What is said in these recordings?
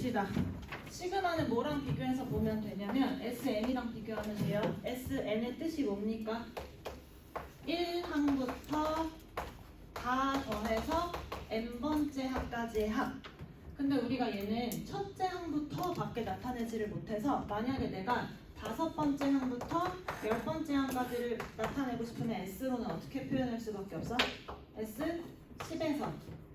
봅시다. 시그마는 뭐랑 비교해서 보면 되냐면 SN이랑 비교하면 돼요. SN의 뜻이 뭡니까? 1항부터 다 더해서 n번째 항까지의 합. 근데 우리가 얘는 첫째 항부터 밖에 나타내지를 못해서 만약에 내가 5번째 항부터 10번째 항까지를 나타내고 싶으면 S로는 어떻게 표현할 수밖에 없어? S 10에서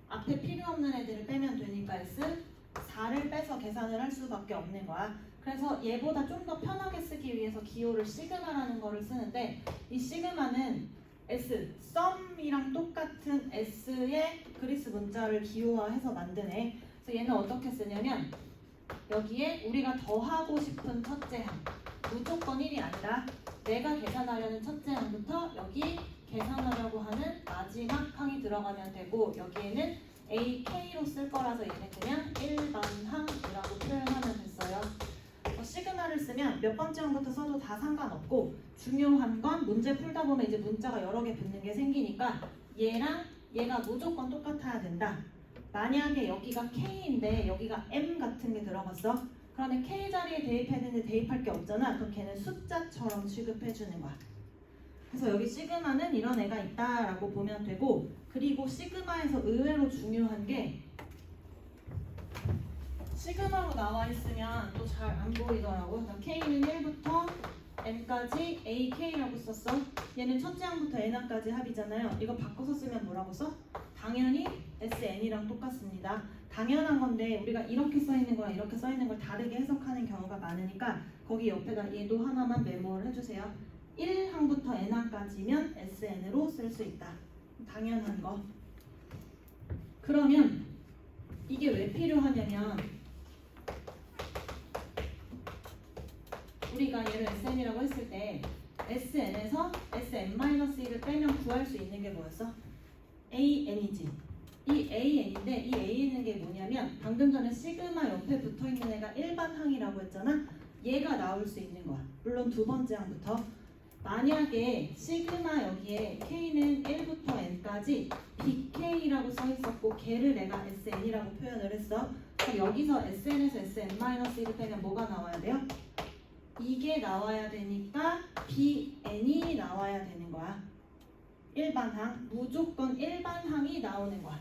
앞에 필요 없는 애들을 빼면 되니까 S 4를 빼서 계산을 할 수밖에 없는 거야. 그래서 얘보다 좀 더 편하게 쓰기 위해서 기호를 시그마라는 거를 쓰는데 이 시그마는 S, 썸이랑 똑같은 S의 그리스 문자를 기호화해서 만든 애. 그래서 얘는 어떻게 쓰냐면 여기에 우리가 더하고 싶은 첫째 항, 무조건 1이 아니라 내가 계산하려는 첫째 항부터 여기 계산하려고 하는 마지막 항이 들어가면 되고 여기에는 AK로 쓸 거라서 얘는 그냥 일반항이라고 표현하면 됐어요. 시그마를 쓰면 몇 번째 항부터 써도 다 상관없고 중요한 건 문제 풀다 보면 이제 문자가 여러 개 붙는 게 생기니까 얘랑 얘가 무조건 똑같아야 된다. 만약에 여기가 K인데 여기가 M 같은 게 들어갔어. 그러면 K 자리에 대입해야 되는데 대입할 게 없잖아. 그럼 걔는 숫자처럼 취급해 주는 거야. 그래서 여기 시그마는 이런 애가 있다라고 보면 되고 그리고 시그마에서 의외로 중요한 게 시그마로 나와 있으면 또 잘 안 보이더라고. K는 1부터 N까지 AK라고 썼어. 얘는 첫째 항부터 N항까지 합이잖아요. 이거 바꿔서 쓰면 뭐라고 써? 당연히 SN이랑 똑같습니다. 당연한 건데 우리가 이렇게 써있는 거랑 이렇게 써있는 걸 다르게 해석하는 경우가 많으니까 거기 옆에다 얘도 하나만 메모를 해주세요. 1항부터 N항까지면 SN으로 쓸 수 있다. 당연한 거. 그러면 이게 왜 필요하냐면 우리가 얘를 SN이라고 했을 때 SN에서 SN-1을 빼면 구할 수 있는 게 뭐였어? AN이지. 이 AN인데 이 AN인 게 뭐냐면 방금 전에 시그마 옆에 붙어있는 애가 일반항이라고 했잖아. 얘가 나올 수 있는 거야. 물론 두 번째 항부터. 만약에 시그마 여기에 K는 1부터 N까지 BK라고 써있었고 걔를 내가 SN이라고 표현을 했어. 그럼 여기서 SN에서 SN-1을 빼면 뭐가 나와야 돼요? 이게 나와야 되니까 BN이 나와야 되는 거야. 일반항, 무조건 일반항이 나오는 거야.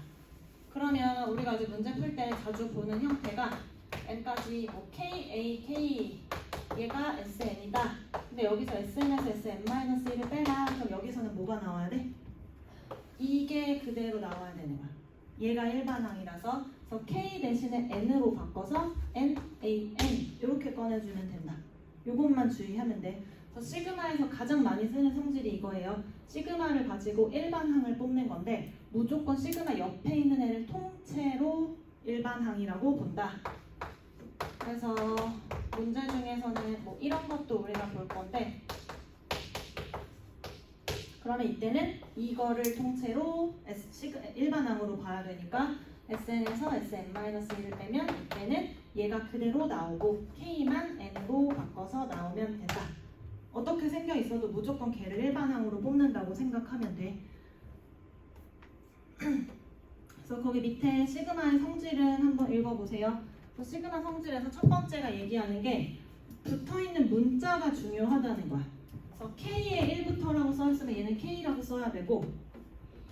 그러면 우리가 이제 문제 풀 때 자주 보는 형태가 N까지 뭐 KAK 얘가 SN이다. 근데 여기서 SN에서 SN-1을 빼라. 그럼 여기서는 뭐가 나와야 돼? 이게 그대로 나와야 되는 거야. 얘가 일반항이라서 그래서 K 대신에 N으로 바꿔서 NAN 이렇게 꺼내주면 된다. 요것만 주의하면 돼. 그래서 시그마에서 가장 많이 쓰는 성질이 이거예요. 시그마를 가지고 일반항을 뽑는 건데 무조건 시그마 옆에 있는 애를 통째로 일반항이라고 본다. 그래서 문제 중에서는 뭐 이런 것도 우리가 볼 건데 그러면 이때는 이거를 통째로 일반항으로 봐야 되니까 SN에서 SN-1을 빼면 이때는 얘가 그대로 나오고 K만 N으로 바꿔서 나오면 된다. 어떻게 생겨 있어도 무조건 걔를 일반항으로 뽑는다고 생각하면 돼. 그래서 거기 밑에 시그마의 성질은 한번 읽어보세요. 시그마 성질에서 첫 번째가 얘기하는 게 붙어있는 문자가 중요하다는 거야. 그래서 K에 1부터라고 써있으면 얘는 K라고 써야 되고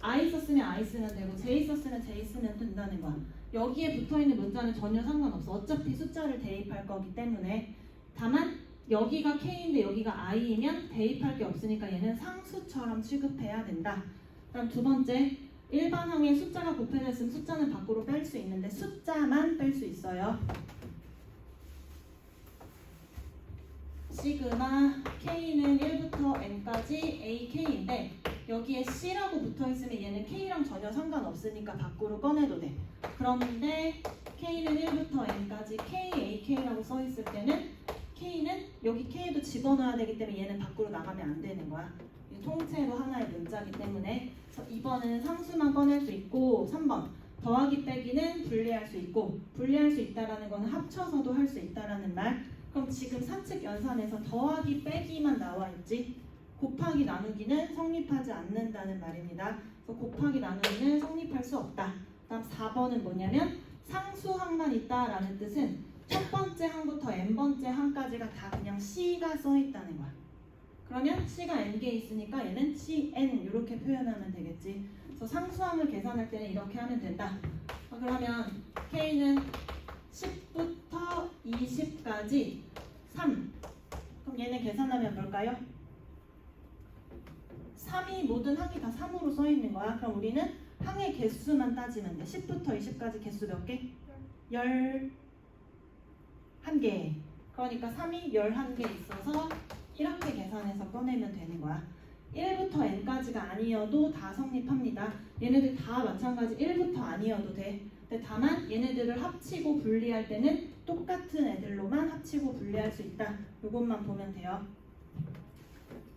I 썼으면 I 쓰면 되고 J 썼으면 J 쓰면 된다는 거야. 여기에 붙어있는 문자는 전혀 상관없어. 어차피 숫자를 대입할 거기 때문에. 다만 여기가 K인데 여기가 I이면 대입할 게 없으니까 얘는 상수처럼 취급해야 된다. 그럼 두 번째, 일반항에 숫자가 곱해져 있으면 숫자는 밖으로 뺄 수 있는데 숫자만 뺄 수 있어요. 시그마 K는 1부터 N까지 AK인데 여기에 C라고 붙어있으면 얘는 K랑 전혀 상관없으니까 밖으로 꺼내도 돼. 그런데 K는 1부터 N까지 KAK라고 써있을 때는 K는 여기 K도 집어넣어야 되기 때문에 얘는 밖으로 나가면 안 되는 거야. 통째로 하나의 문자이기 때문에. 그래서 2번은 상수만 꺼낼 수 있고 3번 더하기 빼기는 분리할 수 있고 분리할 수 있다라는 건 합쳐서도 할 수 있다라는 말. 그럼 지금 사측 연산에서 더하기 빼기만 나와 있지 곱하기 나누기는 성립하지 않는다는 말입니다. 그래서 곱하기 나누기는 성립할 수 없다. 다음 4번은 뭐냐면 상수항만 있다라는 뜻은 첫 번째 항부터 n번째 항까지가 다 그냥 C가 써 있다는 거야. 그러면 C가 n개 있으니까 얘는 Cn 이렇게 표현하면 되겠지. 그래서 상수항을 계산할 때는 이렇게 하면 된다. 그러면 K는 10부터 20까지 3. 그럼 얘네 계산하면 뭘까요? 3이 모든 항이 다 3으로 써 있는 거야. 그럼 우리는 항의 개수만 따지면 돼. 10부터 20까지 개수 몇 개? 11개. 그러니까 3이 11개 있어서 이렇게 계산해서 꺼내면 되는 거야. 1부터 n까지가 아니어도 다 성립합니다. 얘네들 다 마찬가지 1부터 아니어도 돼. 근데 다만 얘네들을 합치고 분리할 때는 똑같은 애들로만 합치고 분리할 수 있다. 이것만 보면 돼요.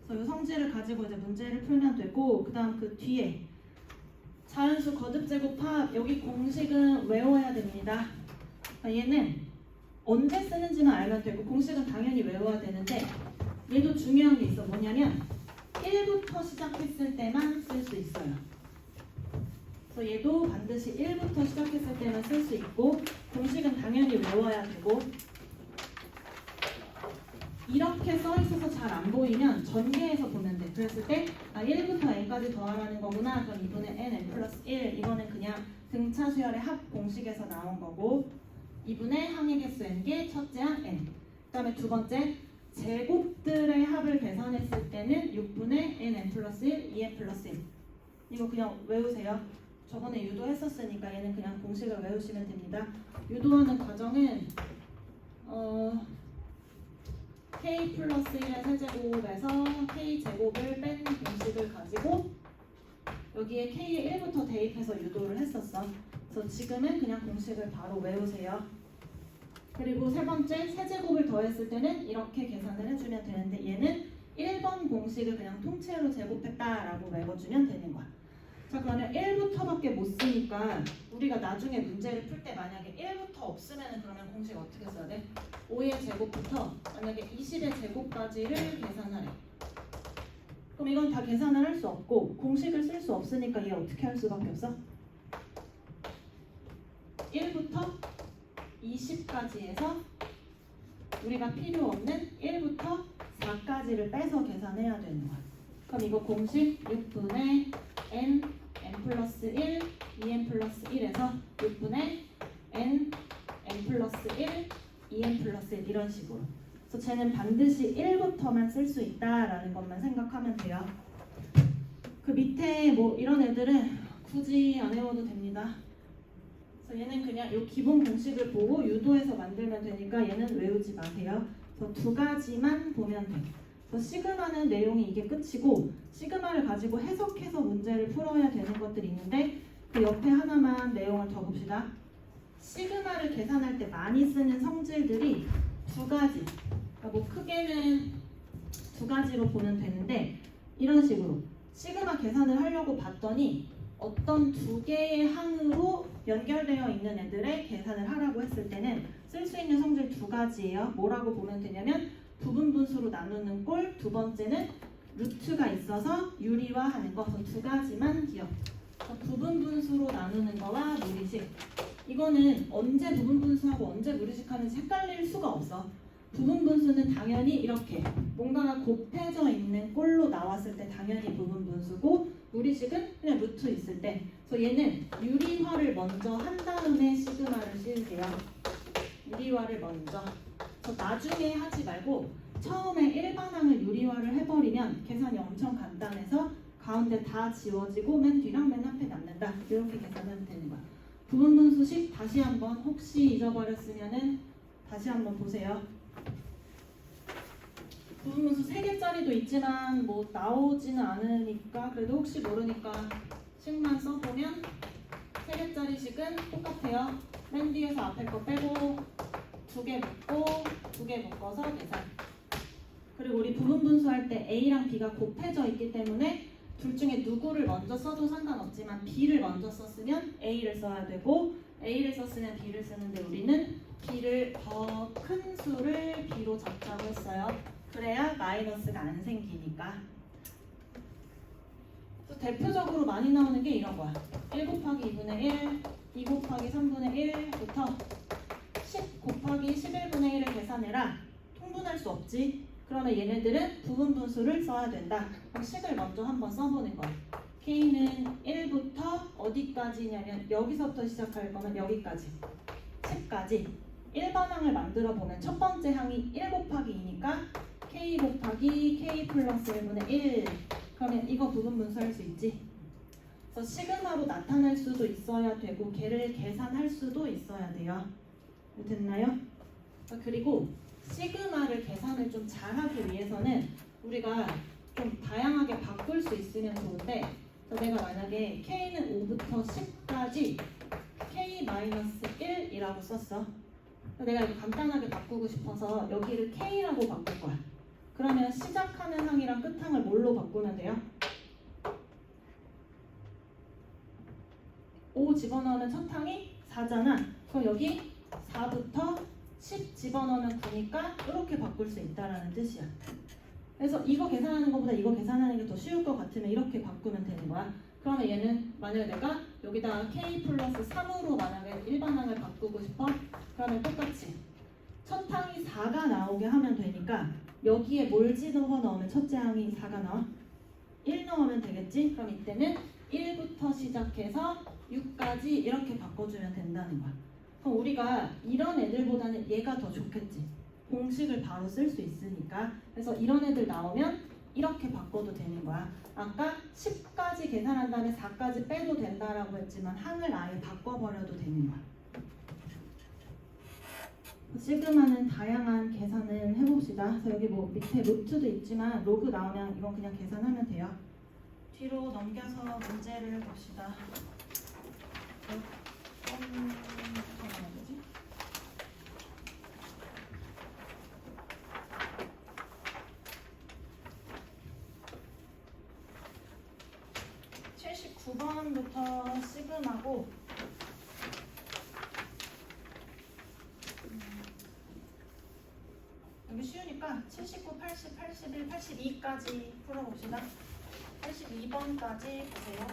그래서 이 성질을 가지고 이제 문제를 풀면 되고, 그 다음 그 뒤에 자연수 거듭제곱합, 여기 공식은 외워야 됩니다. 그러니까 얘는 언제 쓰는지는 알면 되고 공식은 당연히 외워야 되는데, 얘도 중요한 게 있어. 뭐냐면 1부터 시작했을 때만 쓸 수 있어요. 그래서 얘도 반드시 1부터 시작했을 때만 쓸 수 있고 공식은 당연히 외워야 되고, 이렇게 써 있어서 잘 안 보이면 전개해서 보면 돼. 그랬을 때 1부터 n까지 더하라는 거구나. 그럼 2분의 n 플러스 1, 이거는 그냥 등차 수열의 합 공식에서 나온 거고, 2분의 항의 개수 n개, 첫째 항 n. 그 다음에 두 번째, 제곱들의 합을 계산했을 때는 6분의 n 플러스 1, 2n 플러스 1. 이거 그냥 외우세요. 저번에 유도했었으니까 얘는 그냥 공식을 외우시면 됩니다. 유도하는 과정은 k 플러스 1의 세제곱에서 k 제곱을 뺀 공식을 가지고 여기에 k의 1부터 대입해서 유도를 했었어. 그래서 지금은 그냥 공식을 바로 외우세요. 그리고 세 번째, 세제곱을 더했을 때는 이렇게 계산을 해주면 되는데 얘는 1번 공식을 그냥 통째로 제곱했다라고 외워주면 되는 거야. 자, 그러면 1부터밖에 못 쓰니까 우리가 나중에 문제를 풀 때 만약에 1부터 없으면 그러면 공식 어떻게 써야 돼? 5의 제곱부터 만약에 20의 제곱까지를 계산하래. 그럼 이건 다 계산을 할 수 없고 공식을 쓸 수 없으니까 얘 어떻게 할 수밖에 없어? 1부터 20까지 해서 우리가 필요 없는 1부터 4까지를 빼서 계산해야 되는 거야. 그럼 이거 공식 6분의 n 플러스 1, 2n 플러스 1에서 6분의 n 플러스 1, 2n 플러스 1 이런 식으로. 그래서 쟤는 반드시 1부터만 쓸 수 있다라는 것만 생각하면 돼요. 그 밑에 뭐 이런 애들은 굳이 안 외워도 됩니다. 그래서 얘는 그냥 이 기본 공식을 보고 유도해서 만들면 되니까 얘는 외우지 마세요. 그래서 두 가지만 보면 돼. 그래서 시그마는 내용이 이게 끝이고 시그마를 가지고 해석해서 문제를 풀어야 되는 것들이 있는데 그 옆에 하나만 내용을 더 봅시다. 시그마를 계산할 때 많이 쓰는 성질들이 두 가지. 그러니까 뭐 크게는 두 가지로 보면 되는데 이런 식으로 시그마 계산을 하려고 봤더니 어떤 두 개의 항으로 연결되어 있는 애들의 계산을 하라고 했을 때는 쓸 수 있는 성질 두 가지예요. 뭐라고 보면 되냐면 부분 분수로 나누는 꼴, 두 번째는 루트가 있어서 유리화하는 거. 그래서 두 가지만 기억. 부분 분수로 나누는 거와 무리식. 이거는 언제 부분 분수하고 언제 무리식 하는지 헷갈릴 수가 없어. 부분 분수는 당연히 이렇게 뭔가가 곱해져 있는 꼴로 나왔을 때 당연히 부분 분수고 무리식은 그냥 루트 있을 때. 그래서 얘는 유리화를 먼저 한 다음에 시그마를 씌우세요. 유리화를 먼저. 그래서 나중에 하지 말고 처음에 일반항을 유리화를 해버리면 계산이 엄청 간단해서 가운데 다 지워지고 맨 뒤랑 맨 앞에 남는다. 이렇게 계산하면 되는 거야. 부분 분수식 다시 한번 혹시 잊어버렸으면은 다시 한번 보세요. 부분 분수 3개짜리도 있지만 뭐 나오지는 않으니까 그래도 혹시 모르니까 식만 써보면 3개짜리 식은 똑같아요. 맨 뒤에서 앞에 거 빼고 2개 묶고 2개 묶어서 계산. 그리고 우리 부분 분수할 때 A랑 B가 곱해져 있기 때문에 둘 중에 누구를 먼저 써도 상관없지만 B를 먼저 썼으면 A를 써야 되고 A를 썼으면 B를 쓰는데 우리는 B를 더 큰 수를 B로 잡자고 했어요. 그래야 마이너스가 안 생기니까. 대표적으로 많이 나오는 게 이런 거야. 1 곱하기 2분의 1, 2 곱하기 3분의 1부터 10 곱하기 11분의 1을 계산해라. 통분할 수 없지. 그러면 얘네들은 부분 분수를 써야 된다. 그럼 식을 먼저 한번 써보는 거야. K는 1부터 어디까지냐면 여기서부터 시작할 거면 여기까지 10까지 일반항을 만들어 보면 첫 번째 항이 1 곱하기 2니까 K 곱하기 K 플러스 1분의 1. 그러면 이거 부분 분수할 수 있지. 그래서 시그마로 나타낼 수도 있어야 되고 걔를 계산할 수도 있어야 돼요. 됐나요? 그리고 시그마를 계산을 좀 잘하기 위해서는 우리가 좀 다양하게 바꿀 수 있으면 좋은데, 내가 만약에 K는 5부터 10까지 K-1이라고 썼어. 내가 이거 간단하게 바꾸고 싶어서 여기를 K라고 바꿀 거야. 그러면 시작하는 항이랑 끝항을 뭘로 바꾸면 돼요? 5 집어넣으면 첫 항이 4잖아. 그럼 여기 4부터 10 집어넣으면 9니까 이렇게 바꿀 수 있다라는 뜻이야. 그래서 이거 계산하는 것보다 이거 계산하는 게 더 쉬울 것 같으면 이렇게 바꾸면 되는 거야. 그러면 얘는 만약에 내가 여기다가 K 플러스 3으로 만약에 일반항을 바꾸고 싶어? 그러면 똑같이 첫 항이 4가 나오게 하면 되니까 여기에 뭘 집어넣으면 첫째 항이 4가 나와? 1 넣으면 되겠지? 그럼 이때는 1부터 시작해서 6까지 이렇게 바꿔주면 된다는 거야. 그럼 우리가 이런 애들보다는 얘가 더 좋겠지. 공식을 바로 쓸 수 있으니까. 그래서 이런 애들 나오면 이렇게 바꿔도 되는 거야. 아까 10까지 계산한 다음에 4까지 빼도 된다라고 했지만 항을 아예 바꿔버려도 되는 거야. 시그마는 다양한 계산을 해봅시다. 그래서 여기 뭐 밑에 루트도 있지만 로그 나오면 이건 그냥 계산하면 돼요. 뒤로 넘겨서 문제를 봅시다. 잠깐만 뭐지? (79번부터) 시그마고 여기 쉬우니까 79, 80, 81, 82까지 풀어봅시다. 82번까지 보세요.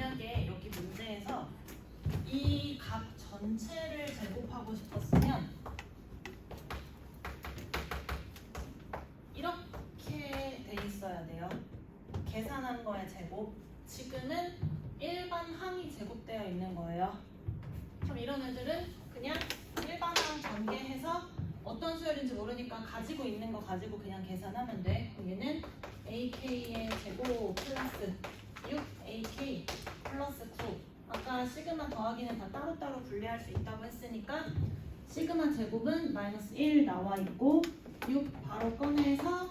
만약에 여기 문제에서 이 값 전체를 제곱하고 싶었으면 이렇게 돼 있어야 돼요. 계산한 거의 제곱. 지금은 일반 항이 제곱되어 있는 거예요. 그럼 이런 애들은 그냥 일반 항 전개해서 어떤 수열인지 모르니까 가지고 있는 거 가지고 그냥 계산하면 돼. 그럼 얘는 AK의 제곱 플러스 6AK 플러스 9. 아까 시그마 더하기는 다 따로따로 분리할 수 있다고 했으니까 시그마 제곱은 마이너스 1 나와 있고 6 바로 꺼내서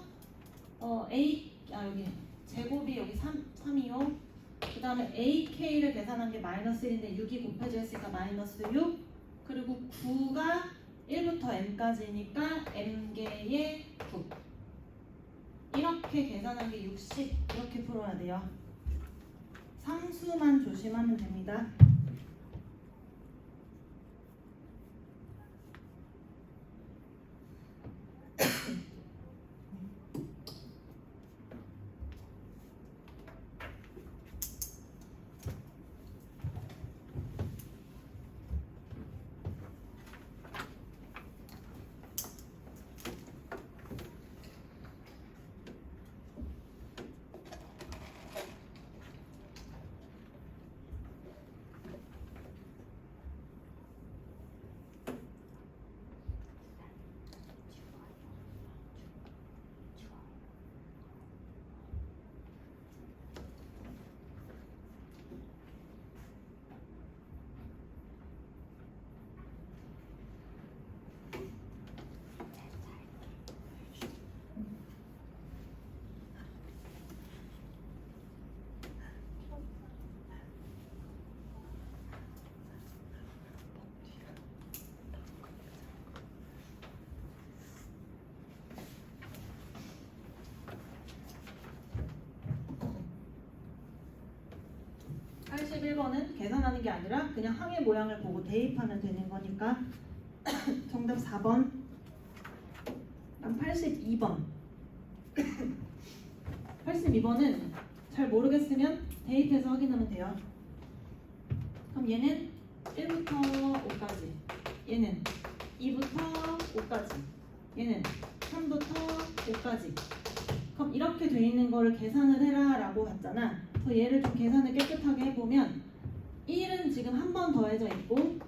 여기 제곱이 여기 3이요. 그 다음에 AK를 계산한 게 마이너스 1인데 6이 곱해져 있으니까 마이너스 6. 그리고 9가 1부터 n까지니까 n개의 9. 이렇게 계산한 게 60. 이렇게 풀어야 돼요. 상수만 조심하면 됩니다. 81번은 계산하는 게 아니라 그냥 항의 모양을 보고 대입하면 되는 거니까 정답 4번. 그럼 82번. 82번은 잘 모르겠으면 대입해서 확인하면 돼요. 그럼 얘는 1부터 5까지, 얘는 2부터 5까지, 얘는 3부터 5까지. 그럼 이렇게 돼 있는 거를 계산을 해라 라고 봤잖아. 그래서 얘를 좀 계산을 깨끗하게 해보면 1은 지금 한 번 더해져 있고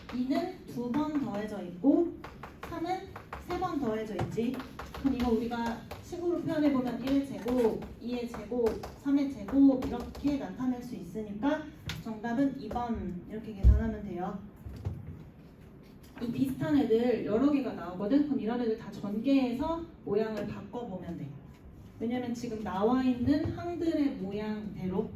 2는 2번 더해져 있고 3은 3번 더해져 있지. 그럼 이거 우리가 식으로 표현해보면 1의 제곱, 2의 제곱, 3의 제곱 이렇게 나타낼 수 있으니까 정답은 2번 이렇게 계산하면 돼요. 이 비슷한 애들 여러 개가 나오거든. 그럼 이런 애들 다 전개해서 모양을 바꿔보면 돼. 왜냐면 지금 나와 있는 항들의 모양대로.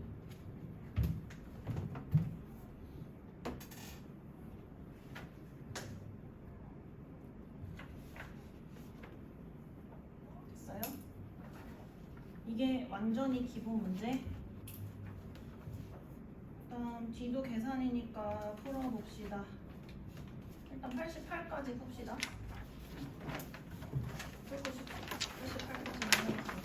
됐어요? 이게 완전히 기본 문제. 일단 뒤도 계산이니까 풀어봅시다. 일단 88까지 봅시다. 풀고 싶어. 88까지.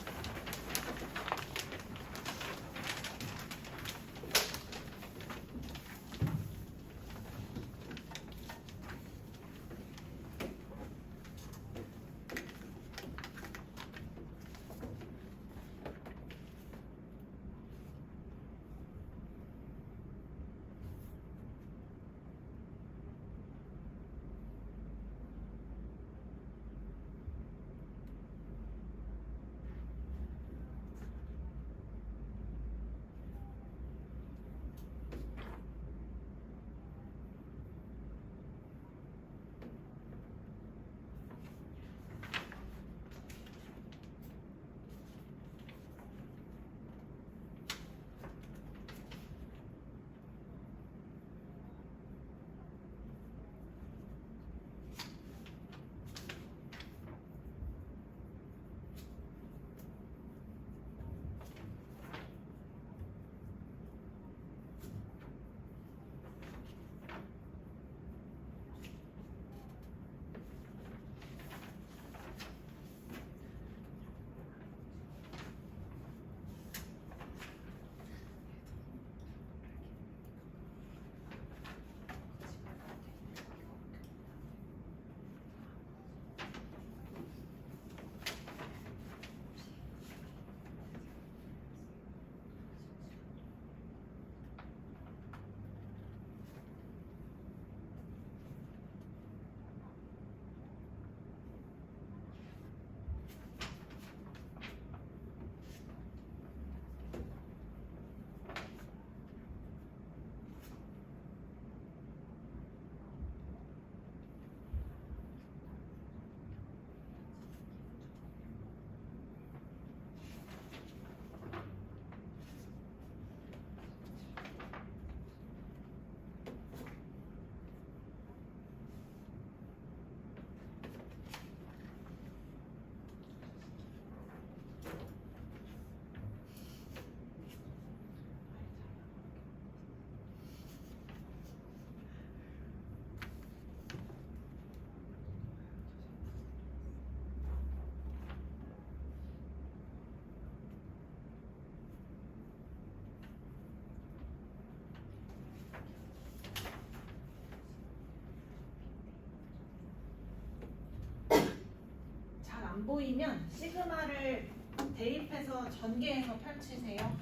안 보이면 시그마를 대입해서 전개해서 펼치세요.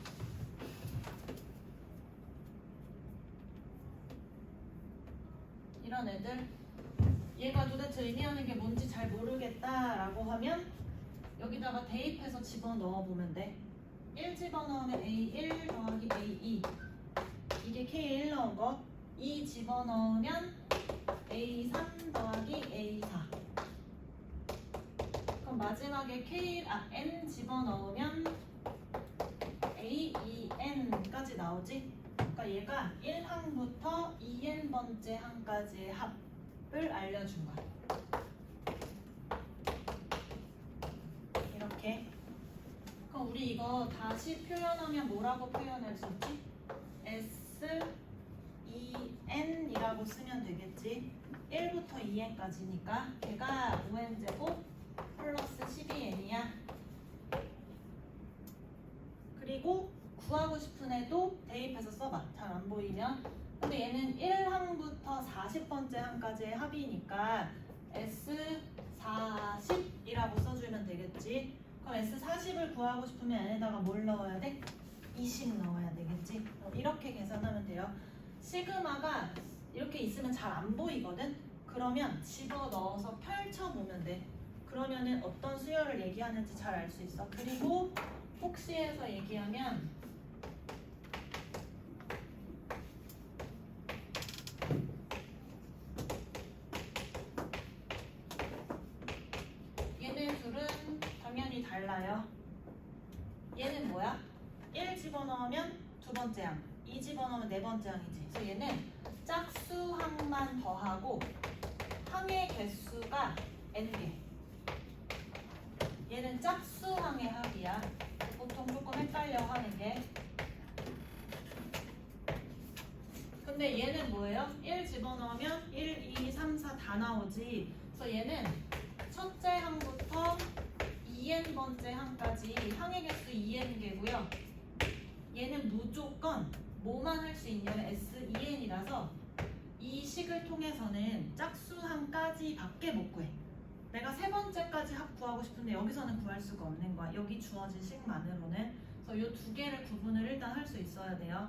이런 애들 얘가 도대체 의미하는 게 뭔지 잘 모르겠다라고 하면 여기다가 대입해서 집어넣어 보면 돼. 1 집어넣으면 A1 더하기 A2 이게 K1 넣은 거. 2 집어넣으면 A3 더하기 A4. 그럼 마지막에 N 집어넣으면 AEN까지 나오지? 그러니까 얘가 1항부터 2n번째 항까지의 합을 알려준 거야. 이렇게. 그럼 우리 이거 다시 표현하면 뭐라고 표현할 수 있지? SEN이라고 쓰면 되겠지. 1부터 2n까지니까 걔가 5n제곱 플러스 12n이야. 그리고 구하고 싶은 애도 대입해서 써봐. 잘 안 보이면. 근데 얘는 1항부터 40번째 항까지의 합이니까 S40이라고 써주면 되겠지. 그럼 S40을 구하고 싶으면 얘네다가 뭘 넣어야 돼? 20 넣어야 되겠지. 이렇게 계산하면 돼요. 시그마가 이렇게 있으면 잘 안 보이거든? 그러면 집어넣어서 펼쳐보면 돼. 그러면은 어떤 수열을 얘기하는지 잘 알 수 있어. 그리고 혹시 해서 얘기하면 얘네 둘은 당연히 달라요. 얘는 뭐야? 1 집어넣으면 두 번째 항, 2 집어넣으면 네 번째 항이지. 그래서 얘는 짝수항만 더하고 항의 개수가 n개. 얘는 짝수항의 합이야. 보통 조금 헷갈려 하는 게. 근데 얘는 뭐예요? 1 집어넣으면 1, 2, 3, 4 다 나오지. 그래서 얘는 첫째 항부터 2n번째 항까지 항의 개수 2n개고요. 얘는 무조건 뭐만 할 수 있냐면 S2n이라서 이 식을 통해서는 짝수항까지 밖에 못 구해. 내가 세 번째까지 합 구하고 싶은데 여기서는 구할 수가 없는 거야. 여기 주어진 식만으로는. 그래서 이 두 개를 구분을 일단 할 수 있어야 돼요.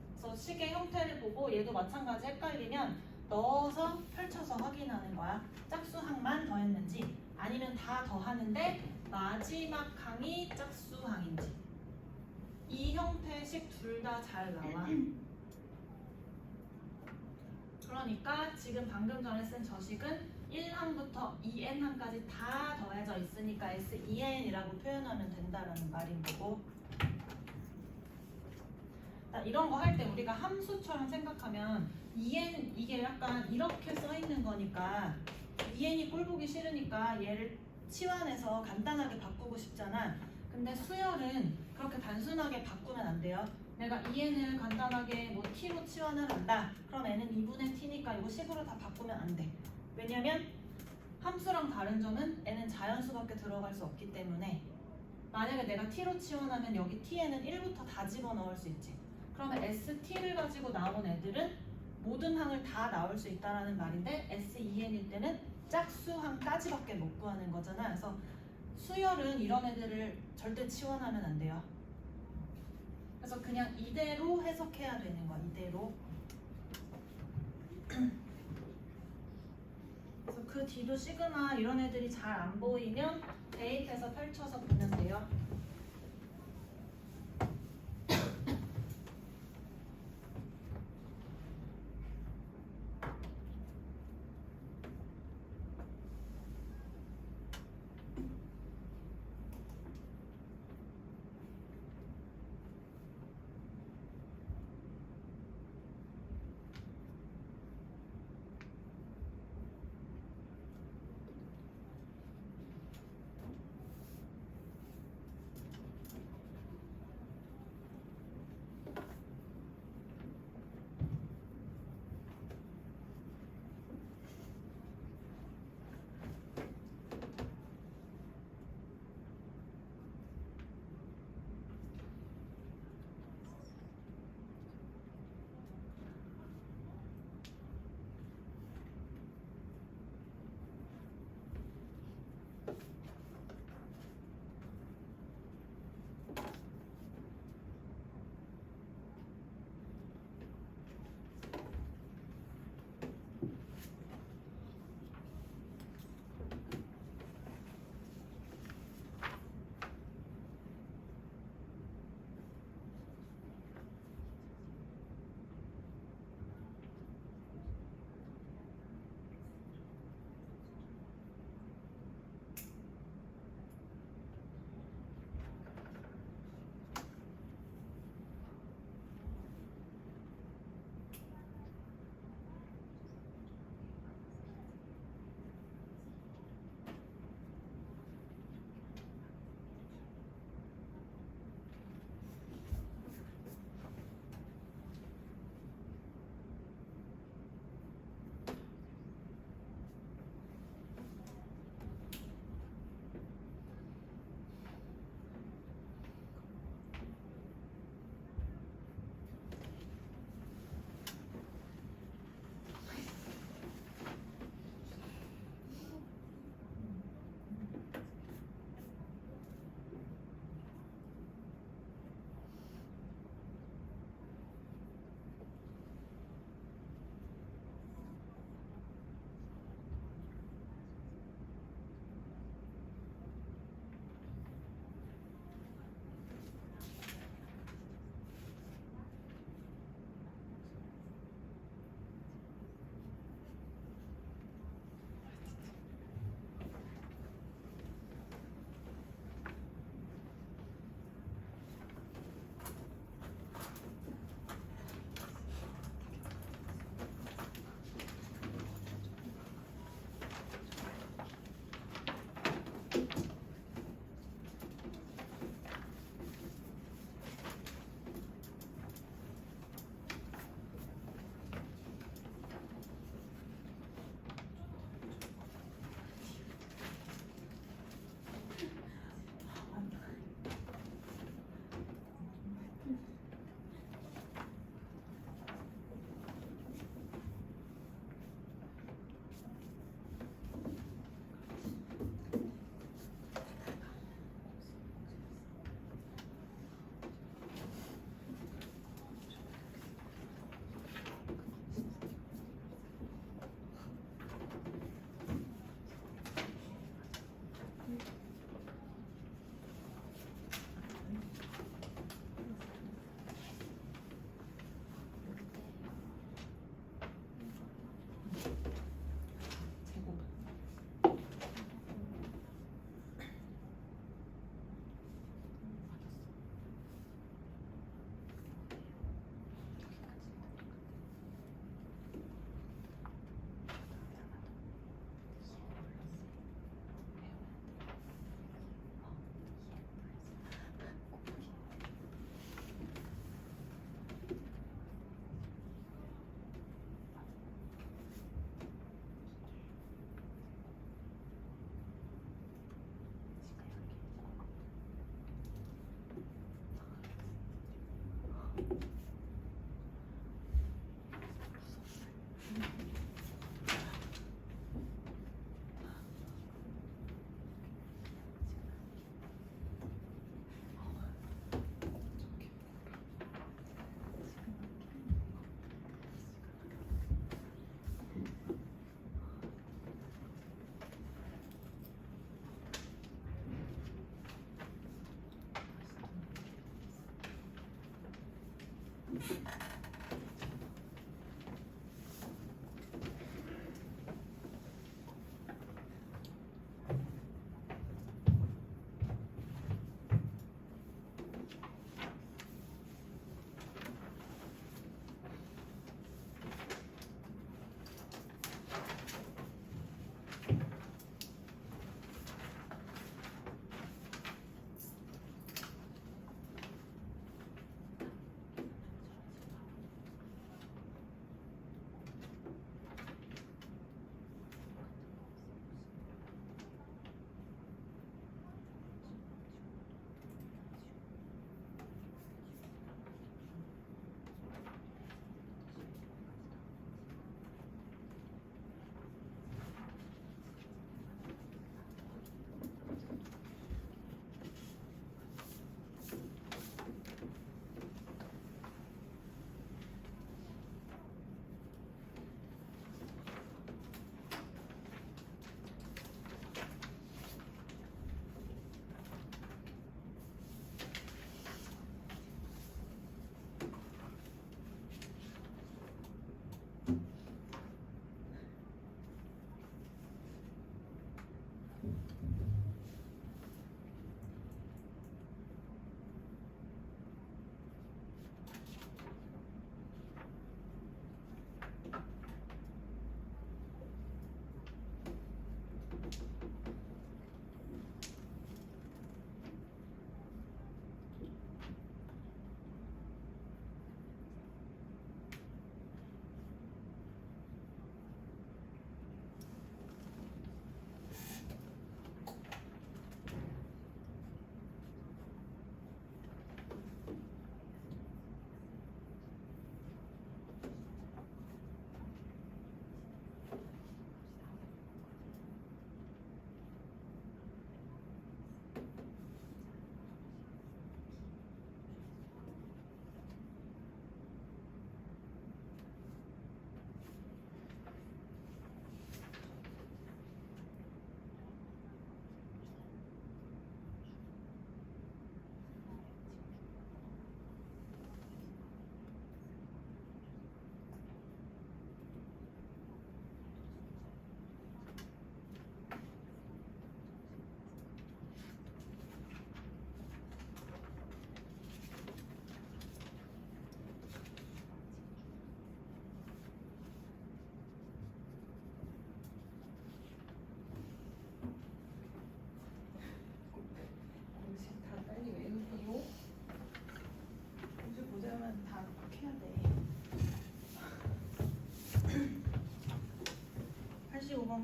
그래서 식의 형태를 보고 얘도 마찬가지 헷갈리면 넣어서 펼쳐서 확인하는 거야. 짝수항만 더했는지 아니면 다 더하는데 마지막 항이 짝수항인지. 이 형태식 둘 다 잘 나와. 그러니까 지금 방금 전에 쓴 저 식은 1항부터 2n항까지 다 더해져 있으니까 S2n이라고 표현하면 된다라는 말인 거고. 이런 거 할 때 우리가 함수처럼 생각하면 2n 이게 약간 이렇게 써 있는 거니까 2n이 꼴 보기 싫으니까 얘를 치환해서 간단하게 바꾸고 싶잖아. 근데 수열은 그렇게 단순하게 바꾸면 안 돼요. 내가 2n을 간단하게 뭐 t로 치환을 한다. 그럼 n은 2분의 t니까 이거 식으로 다 바꾸면 안 돼. 왜냐면 함수랑 다른 점은 n은 자연수밖에 들어갈 수 없기 때문에 만약에 내가 t로 치환하면 여기 t에는 1부터 다 집어넣을 수 있지. 그러면 st를 가지고 나온 애들은 모든 항을 다 나올 수 있다는 말인데 S2n일 때는 짝수항까지밖에 못 구하는 거잖아. 그래서 수열은 이런 애들을 절대 치환하면 안 돼요. 그래서 그냥 이대로 해석해야 되는 거야. 이대로. 그래서 그 뒤도 시그마 이런 애들이 잘 안 보이면 대입해서 펼쳐서 보면 돼요.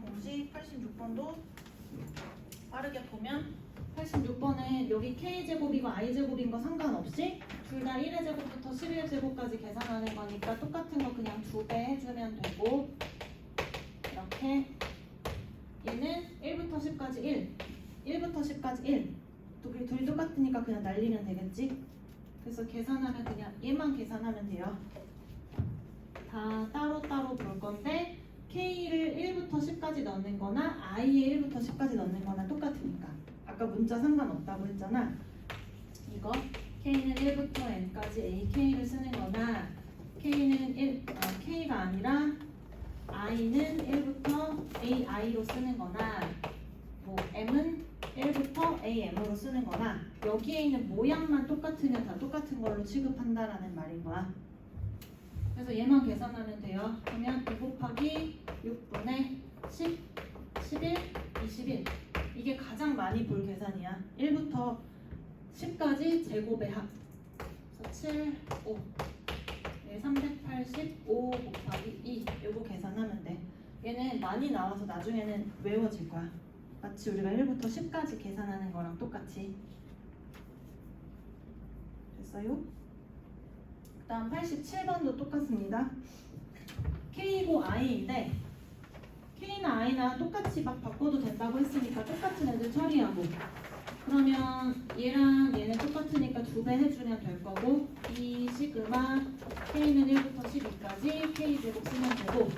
공식 86번도 빠르게 보면 86번은 여기 K제곱이고 I제곱인 거 상관없이 둘 다 1의 제곱부터 11의 제곱까지 계산하는 거니까 똑같은 거 그냥 2배 해주면 되고 이렇게 얘는 1부터 10까지 1부터 10까지 1 둘이 똑같으니까 그냥 날리면 되겠지? 그래서 계산하면 그냥 얘만 계산하면 돼요. 다 따로따로 볼 건데 K를 1부터 10까지 넣는 거나 I에 1부터 10까지 넣는 거나 똑같으니까 아까 문자 상관없다고 했잖아. 이거 K는 1부터 N까지 AK를 쓰는 거나 K는 K가 아니라 I는 1부터 AI로 쓰는 거나 뭐 M은 1부터 AM으로 쓰는 거나 여기에 있는 모양만 똑같으면 다 똑같은 걸로 취급한다라는 말인 거야. 그래서 얘만 계산하면 돼요. 그러면 2 곱하기 6분의 10, 11, 21 이게 가장 많이 볼 계산이야. 1부터 10까지 제곱의 합. 그래서 7, 5 네, 385 곱하기 2 요거 계산하면 돼. 얘는 많이 나와서 나중에는 외워질 거야. 마치 우리가 1부터 10까지 계산하는 거랑 똑같이. 됐어요? 그 다음 87번도 똑같습니다. K고 I인데 K나 I나 똑같이 막 바꿔도 된다고 했으니까 똑같은 애들 처리하고 그러면 얘랑 얘는 똑같으니까 2배 해주면 될 거고 이 시그마 K는 1부터 12까지 K제곱 쓰면 되고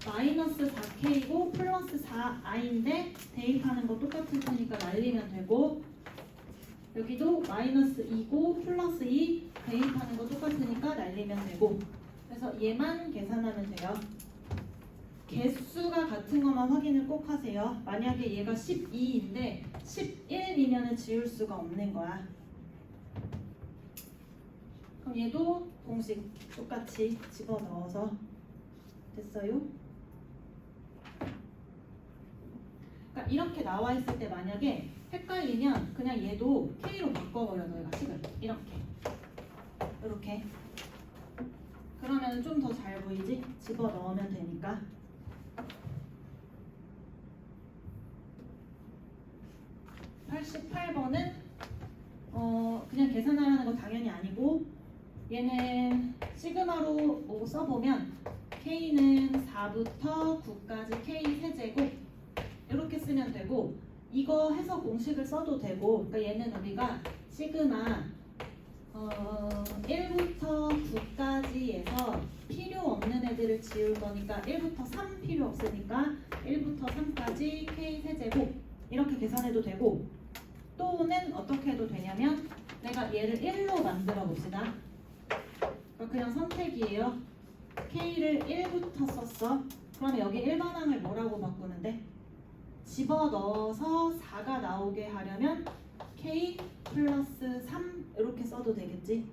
마이너스 4K고 플러스 4I인데 대입하는 거 똑같을 테니까 날리면 되고 여기도 마이너스 2고 플러스 2 대입하는 거 똑같으니까 날리면 되고 그래서 얘만 계산하면 돼요. 개수가 같은 것만 확인을 꼭 하세요. 만약에 얘가 12인데 11이면 지울 수가 없는 거야. 그럼 얘도 공식 똑같이 집어넣어서 됐어요? 그러니까 이렇게 나와 있을 때 만약에 헷갈리면 그냥 얘도 K로 바꿔버려 너희가 식을 이렇게 그러면 좀 더 잘 보이지? 집어넣으면 되니까. (88번은) 그냥 계산하라는 거 당연히 아니고 얘는 시그마로 뭐 써보면 K는 4부터 9까지 K 세제곱 이렇게 쓰면 되고 이거 해서 공식을 써도 되고 그러니까 얘는 우리가 시그마 1부터 9까지에서 필요 없는 애들을 지울 거니까 1부터 3 필요 없으니까 1부터 3까지 K 세제곱 이렇게 계산해도 되고 또는 어떻게 해도 되냐면 내가 얘를 1로 만들어 봅시다. 그냥 선택이에요. K를 1부터 썼어. 그러면 여기 1반항을 뭐라고 바꾸는데? 집어넣어서 4가 나오게 하려면 K 플러스 3 이렇게 써도 되겠지.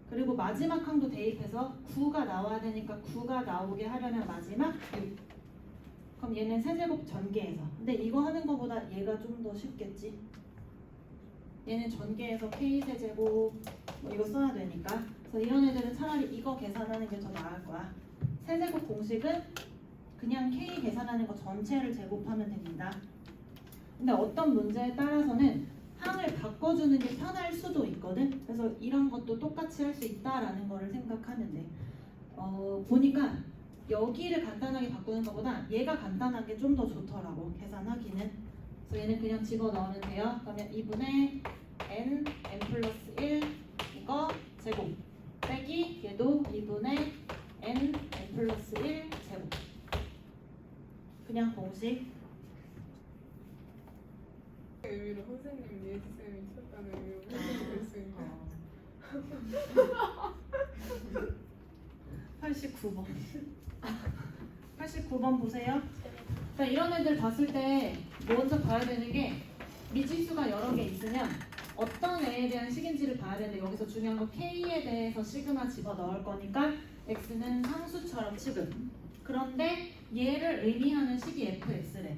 그리고 마지막 항도 대입해서 9가 나와야 되니까 9가 나오게 하려면 마지막 6. 그럼 얘는 세제곱 전개해서. 근데 이거 하는 거보다 얘가 좀 더 쉽겠지. 얘는 전개해서 K 세제곱 뭐 이거 써야 되니까. 그래서 이런 애들은 차라리 이거 계산하는 게 더 나을 거야. 세제곱 공식은 그냥 K 계산하는 거 전체를 제곱하면 됩니다. 근데 어떤 문제에 따라서는 항을 바꿔주는 게 편할 수도 있거든. 그래서 이런 것도 똑같이 할 수 있다라는 거를 생각하면 돼. 보니까 여기를 간단하게 바꾸는 것보다 얘가 간단한 게 좀 더 좋더라고 계산하기는. 그래서 얘는 그냥 집어넣으면 돼요. 그러면 2분의 n 플러스 1 이거 제곱 빼기 얘도 2분의 n 플러스 1 제곱 그냥 공식. 의미로 선생님 예지쌤이 있었다는 의미로 선생님 있습니다. 89번 89번 보세요. 자, 이런 애들 봤을 때 먼저 봐야 되는 게 미지수가 여러 개 있으면 어떤 애에 대한 식인지를 봐야 되는데 여기서 중요한 거 K에 대해서 시그마 집어넣을 거니까 X는 상수처럼 취급. 그런데 얘를 의미하는 식이 fx래.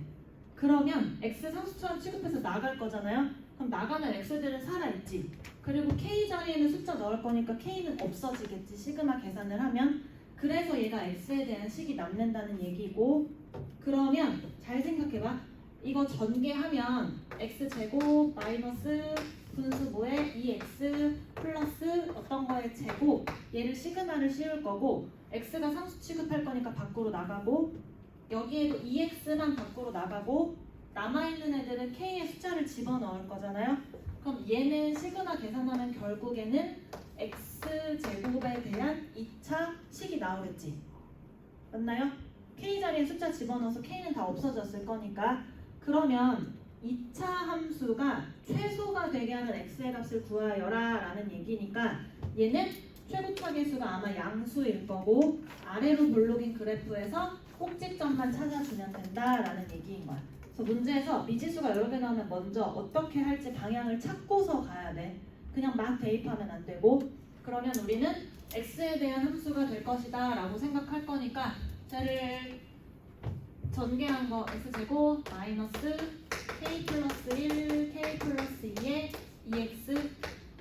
그러면 x 상수처럼 취급해서 나갈 거잖아요. 그럼 나가는 x들은 살아있지. 그리고 k 자리에는 숫자 넣을 거니까 k는 없어지겠지. 시그마 계산을 하면. 그래서 얘가 x에 대한 식이 남는다는 얘기고 그러면 잘 생각해봐. 이거 전개하면 x제곱 마이너스 분수 뭐에 2x 플러스 어떤 거에 제곱 얘를 시그마를 씌울 거고 x가 상수 취급할 거니까 밖으로 나가고 여기에도 2x만 밖으로 나가고 남아있는 애들은 k의 숫자를 집어넣을 거잖아요. 그럼 얘는 시그마 계산하면 결국에는 x제곱에 대한 2차 식이 나오겠지. 맞나요? k 자리에 숫자 집어넣어서 k는 다 없어졌을 거니까 그러면 2차 함수가 최소가 되게 하는 x의 값을 구하여라 라는 얘기니까 얘는 최고차 계수가 아마 양수일 거고 아래로 볼록인 그래프에서 꼭지점만 찾아주면 된다라는 얘기인 거야. 그래서 문제에서 미지수가 여러 개 나오면 먼저 어떻게 할지 방향을 찾고서 가야 돼. 그냥 막 대입하면 안 되고 그러면 우리는 x에 대한 함수가 될 것이다 라고 생각할 거니까 쟤를 전개한 거 x제곱 마이너스 k 플러스 1 k 플러스 2에 2x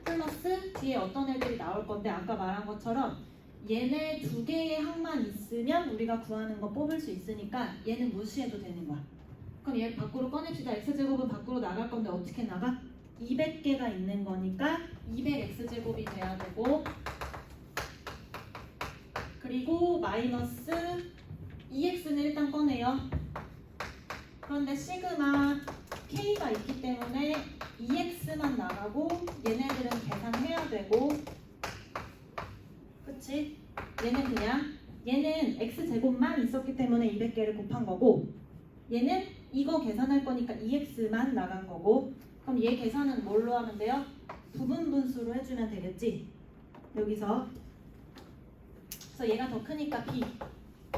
플러스 뒤에 어떤 애들이 나올 건데 아까 말한 것처럼 얘네 두 개의 항만 있으면 우리가 구하는 거 뽑을 수 있으니까 얘는 무시해도 되는 거야. 그럼 얘 밖으로 꺼냅시다. x제곱은 밖으로 나갈 건데 어떻게 나가? 200개가 있는 거니까 200x제곱이 돼야 되고 그리고 마이너스 2x는 일단 꺼내요. 그런데 시그마 k가 있기 때문에 2x만 나가고 얘네들은 계산해야 되고 그치? 얘는 x제곱만 있었기 때문에 200개를 곱한 거고 얘는 이거 계산할 거니까 2x만 나간 거고 그럼 얘 계산은 뭘로 하면 돼요? 부분 분수로 해주면 되겠지? 여기서 그래서 얘가 더 크니까 B,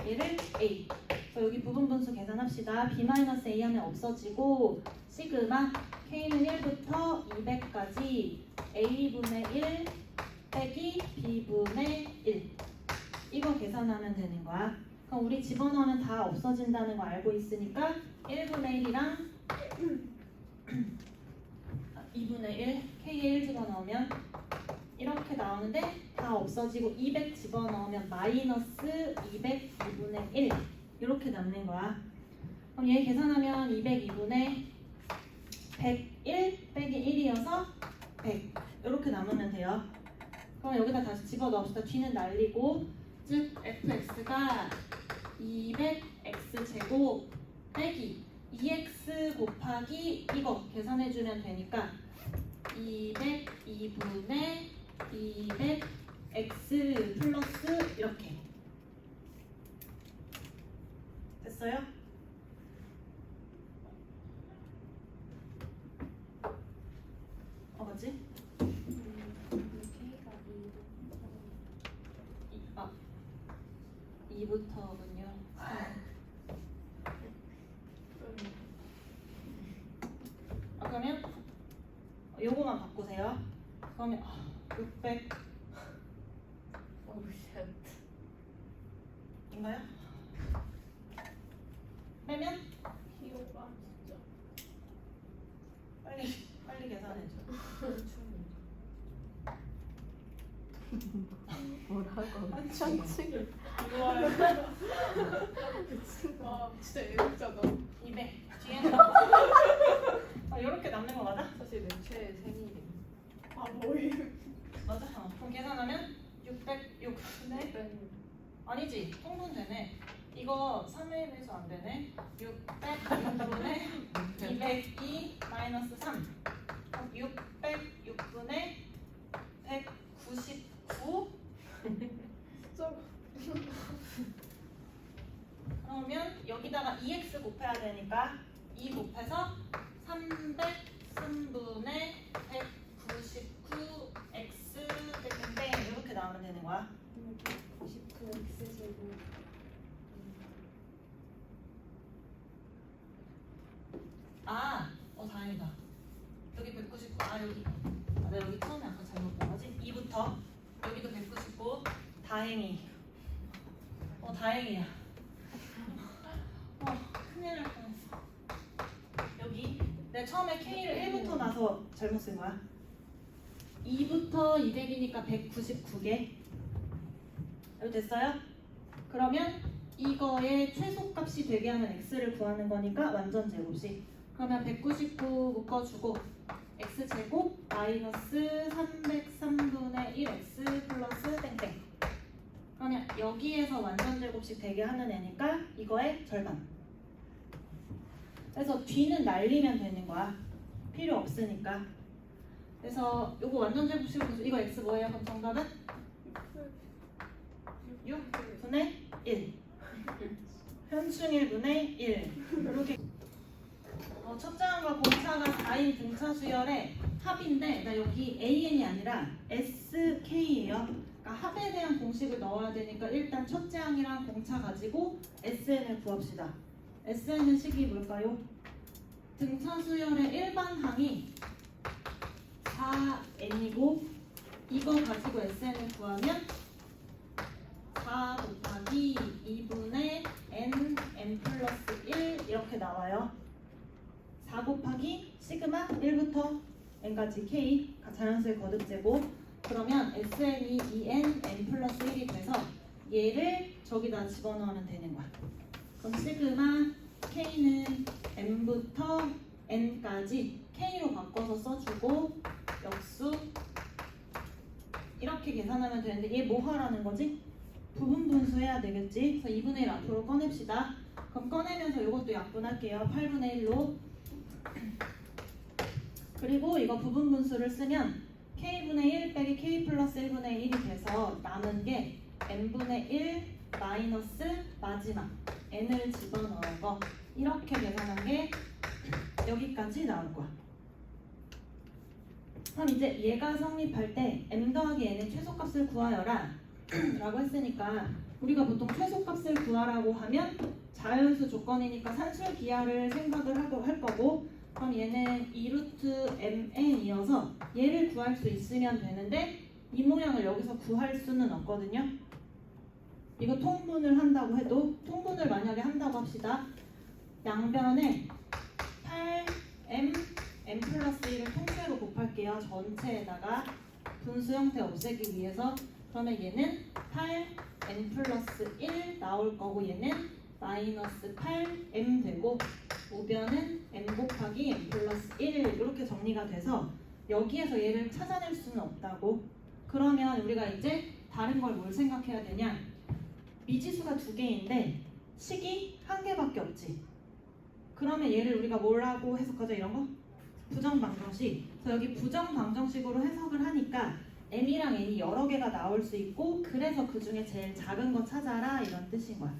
얘를 A. 그래서 여기 부분 분수 계산합시다. B-A 하면 없어지고 시그마 K는 1부터 200까지 A분의 1 빼기 B분의 1 이거 계산하면 되는 거야. 그럼 우리 집어넣으면 다 없어진다는 거 알고 있으니까 1분의 1이랑 2분의 1, K에 1 집어넣으면 이렇게 나오는데 다 없어지고 200 집어넣으면 마이너스 200 2분의 1 이렇게 남는 거야. 그럼 얘 계산하면 202분의 101 빼기 1이어서 100 이렇게 남으면 돼요. 그럼 여기다 다시 집어넣읍시다. 뒤는 날리고 즉 fx가 200x제곱 빼기 2x 곱하기 이거 계산해주면 되니까 202분의 200x 플러스 이렇게 됐어요? 맞지? K가 2부터군요. 그러면 요거만 바꾸세요. 그러면 600 인가요? 빼면 귀여워 진짜. 빨리 계산해줘. 뭐라고? 천칭이. 이걸 와 진짜 애국자다. 200 뒤에는 이렇게 남는 거 맞아? 사실 내 최애 생일이. 아 뭐이? 맞아. 그럼 계산하면 606분의 아니지 통분 되네. 이거 3의 배수 안 되네. 606분의 202 마이너스 3. 그럼 606분의 199. 진짜. 그러면 여기다가 2x 곱해야 되니까 2 곱해서 303분의 199x 땡땡 이렇게 나오면 되는 거야. 99x 제곱. 다행이다. 여기 199. 여기. 내가 여기 처음에 아까 잘못 본 거지? 2부터 여기도 199. 다행히. 다행이야. 큰일 날 뻔했어. 여기 내가 처음에 K를 1부터 나서 잘못 쓴 거야. 2부터 200이니까 199개. 여기 됐어요? 그러면 이거의 최소값이 되게 하는 x를 구하는 거니까 완전 제곱식. 그러면 199 묶어주고 x제곱 마이너스 303분의 1x 플러스 땡땡. 그러면 여기에서 완전 제곱식 되게 하는 애니까 이거의 절반. 그래서 뒤는 날리면 되는 거야. 필요 없으니까. 그래서 요거 완전 제곱식으로 이거 x 뭐예요? 그럼 정답은 6분의 1. 현충 1분의 1. 이렇게 첫째 항과 공차가 4인 등차 수열의 합인데 나 여기 AN이 아니라 SK예요. 그러니까 합에 대한 공식을 넣어야 되니까 일단 첫째 항이랑 공차 가지고 SN을 구합시다. SN은 식이 뭘까요? 등차 수열의 일반 항이 4N이고 이거 가지고 SN을 구하면 4 곱하기 2분의 N 플러스 1 이렇게 나와요. 4 곱하기 시그마 1부터 n까지 k 자연수의 거듭제곱. 그러면 SN이 2n n 플러스 1이 돼서 얘를 저기다 집어넣으면 되는 거야. 그럼 시그마 k는 n부터 n까지 k로 바꿔서 써주고 역수 이렇게 계산하면 되는데 얘 뭐 하라는 거지? 부분 분수해야 되겠지? 그래서 2분의 1 앞으로 꺼냅시다. 그럼 꺼내면서 이것도 약분할게요. 8분의 1로. 그리고 이거 부분 분수를 쓰면 k분의 1 빼기 k 플러스 1분의 1이 돼서 남은 게 n분의 1 마이너스 마지막 n을 집어넣은 거 이렇게 계산한 게 여기까지 나올 거야. 그럼 이제 얘가 성립할 때 m 더하기 n의 최소값을 구하여라 라고 했으니까 우리가 보통 최소값을 구하라고 하면 자연수 조건이니까 산술기하를 생각을 할 거고, 그럼 얘는 2루트 mn이어서 얘를 구할 수 있으면 되는데 이 모양을 여기서 구할 수는 없거든요. 이거 통분을 한다고 해도, 통분을 만약에 한다고 합시다. 양변에 8m m 플러스 1을 통째로 곱할게요. 전체에다가 분수 형태 없애기 위해서. 그러면 얘는 8m 플러스 1 나올 거고 얘는 마이너스 8m 되고 우변은 m 곱하기 m 플러스 1 이렇게 정리가 돼서 여기에서 얘를 찾아낼 수는 없다고. 그러면 우리가 이제 다른 걸 뭘 생각해야 되냐? 미지수가 두 개인데 식이 한 개밖에 없지. 그러면 얘를 우리가 뭐라고 해석하죠? 이런 거? 부정방정식. 그래서 여기 부정방정식으로 해석을 하니까 m이랑 n이 여러 개가 나올 수 있고, 그래서 그 중에 제일 작은 거 찾아라 이런 뜻인 거야.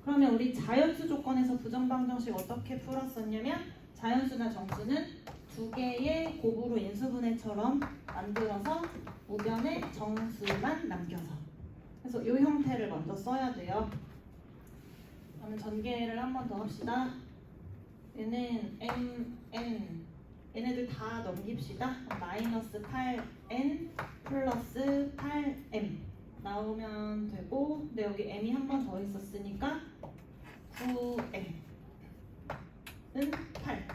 그러면 우리 자연수 조건에서 부정방정식 어떻게 풀었었냐면 자연수나 정수는 두 개의 곱으로 인수분해처럼 만들어서 우변에 정수만 남겨서. 그래서 이 형태를 먼저 써야 돼요. 그러면 전개를 한 번 더 합시다. 얘는 mn 얘네들 다 넘깁시다. 마이너스 8n 플러스 8m 나오면 되고, 근데 여기 m이 한 번 더 있었으니까 9m은 8.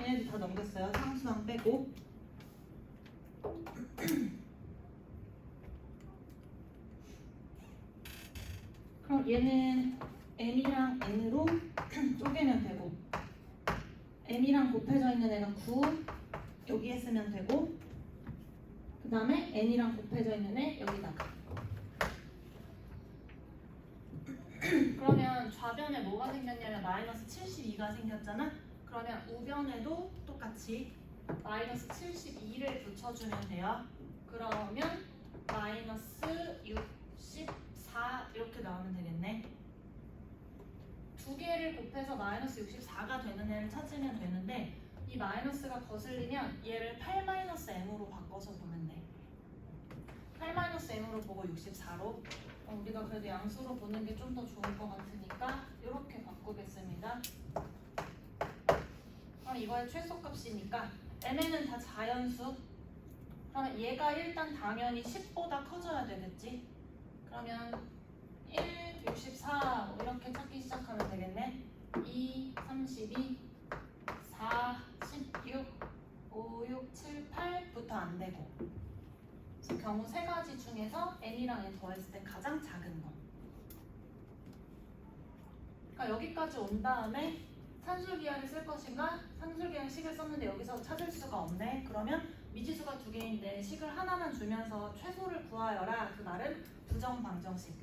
얘네들 다 넘겼어요. 상수항 빼고. 그럼 얘는 m이랑 n으로 쪼개면 되고, m이랑 곱해져 있는 애가 9 여기에 쓰면 되고, 그 다음에 n이랑 곱해져 있는 애 여기다가. 그러면 좌변에 뭐가 생겼냐면 마이너스 72가 생겼잖아. 그러면 우변에도 똑같이 마이너스 72를 붙여주면 돼요. 그러면 마이너스 64 이렇게 나오면 되겠네. 두 개를 곱해서 마이너스 64가 되는 애를 찾으면 되는데, 이 마이너스가 거슬리면 얘를 8-m으로 바꿔서 보면 돼. 8-m으로 보고 64로. 우리가 그래도 양수로 보는 게 좀 더 좋을 것 같으니까 이렇게 바꾸겠습니다. 그럼 이거의 최소값이니까 mn은 다 자연수. 그러면 얘가 일단 당연히 10보다 커져야 되겠지. 그러면 1, 64 이렇게 찾기 시작하면 되겠네. 2, 32, 4, 16, 5, 6, 7, 8부터 안 되고. 그래서 경우 세 가지 중에서 n이랑 n 더했을 때 가장 작은 거. 그러니까 여기까지 온 다음에 산술기하를 쓸 것인가? 산술기하 식을 썼는데 여기서 찾을 수가 없네. 그러면 미지수가 두 개인데 식을 하나만 주면서 최소를 구하여라. 그 말은 부정방정식.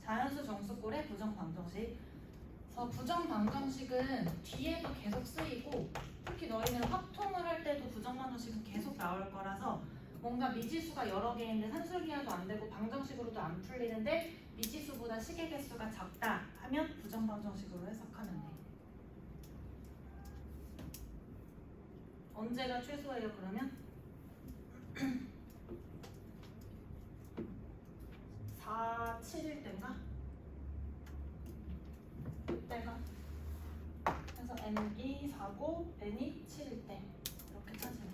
자연수 정수꼴의 부정방정식. 그래서 부정방정식은 뒤에도 계속 쓰이고, 특히 너희는 확통을 할 때도 부정방정식은 계속 나올 거라서 뭔가 미지수가 여러 개인데 산술기하도 안 되고 방정식으로도 안 풀리는데 미지수보다 식의 개수가 작다 하면 부정방정식으로 해석하면 돼. 언제가 최소예요 그러면? 4, 7일 때인가? 그때가. 그래서 n이 4고 n이 7일 때 이렇게 찾으면 돼요.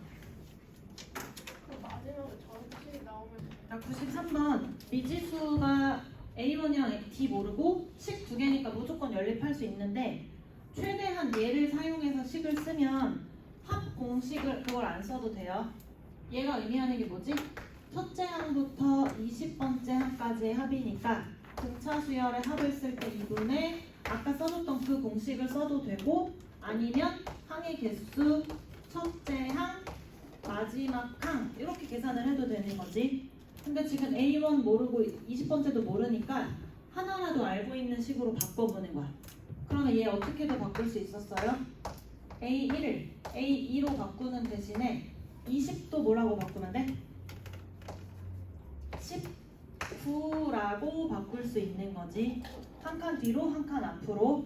그럼 마지막에 정식이 나오면 자, 93번 미지수가 A1이랑 D 모르고 식 두 개니까 무조건 연립할 수 있는데, 최대한 얘를 사용해서 식을 쓰면 합 공식을 그걸 안 써도 돼요. 얘가 의미하는 게 뭐지? 첫째 항부터 20번째 항까지의 합이니까 등차 수열의 합을 쓸 때 2분의 아까 써줬던 그 공식을 써도 되고, 아니면 항의 개수 첫째 항 마지막 항 이렇게 계산을 해도 되는 거지. 근데 지금 A1 모르고 20번째도 모르니까 하나라도 알고 있는 식으로 바꿔보는 거야. 그러면 얘 어떻게도 바꿀 수 있었어요? A1을 A2로 바꾸는 대신에 20도 뭐라고 바꾸면 돼? 19라고 바꿀 수 있는 거지. 한 칸 뒤로 한 칸 앞으로.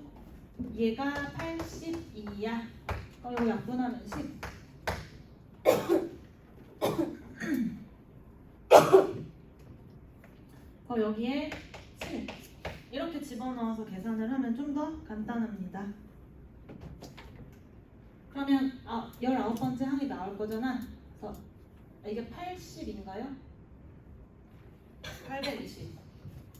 얘가 82야. 그럼 이거 약분하면 10. 여기에 7 이렇게 집어넣어서 계산을 하면 좀 더 간단합니다. 그러면 19번째 항이 나올 거잖아. 그래서 이게 80인가요? 820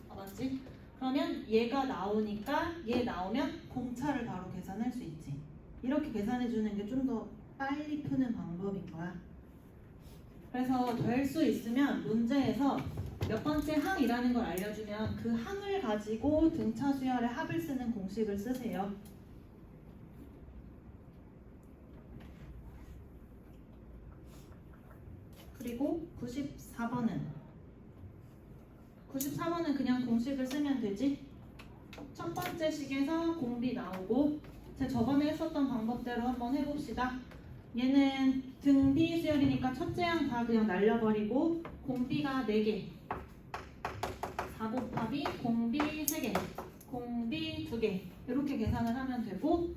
맞지? 그러면 얘가 나오니까 얘 나오면 공차를 바로 계산할 수 있지. 이렇게 계산해 주는 게 좀 더 빨리 푸는 방법인 거야. 그래서 될 수 있으면 문제에서 몇 번째 항이라는 걸 알려주면 그 항을 가지고 등차 수열의 합을 쓰는 공식을 쓰세요. 그리고 94번은 그냥 공식을 쓰면 되지. 첫 번째 식에서 공비 나오고 제가 저번에 했었던 방법대로 한번 해봅시다. 얘는 등비 수열이니까 첫째 항 다 그냥 날려버리고 공비가 4개 4 곱하기 공비 3개 공비 2개 이렇게 계산을 하면 되고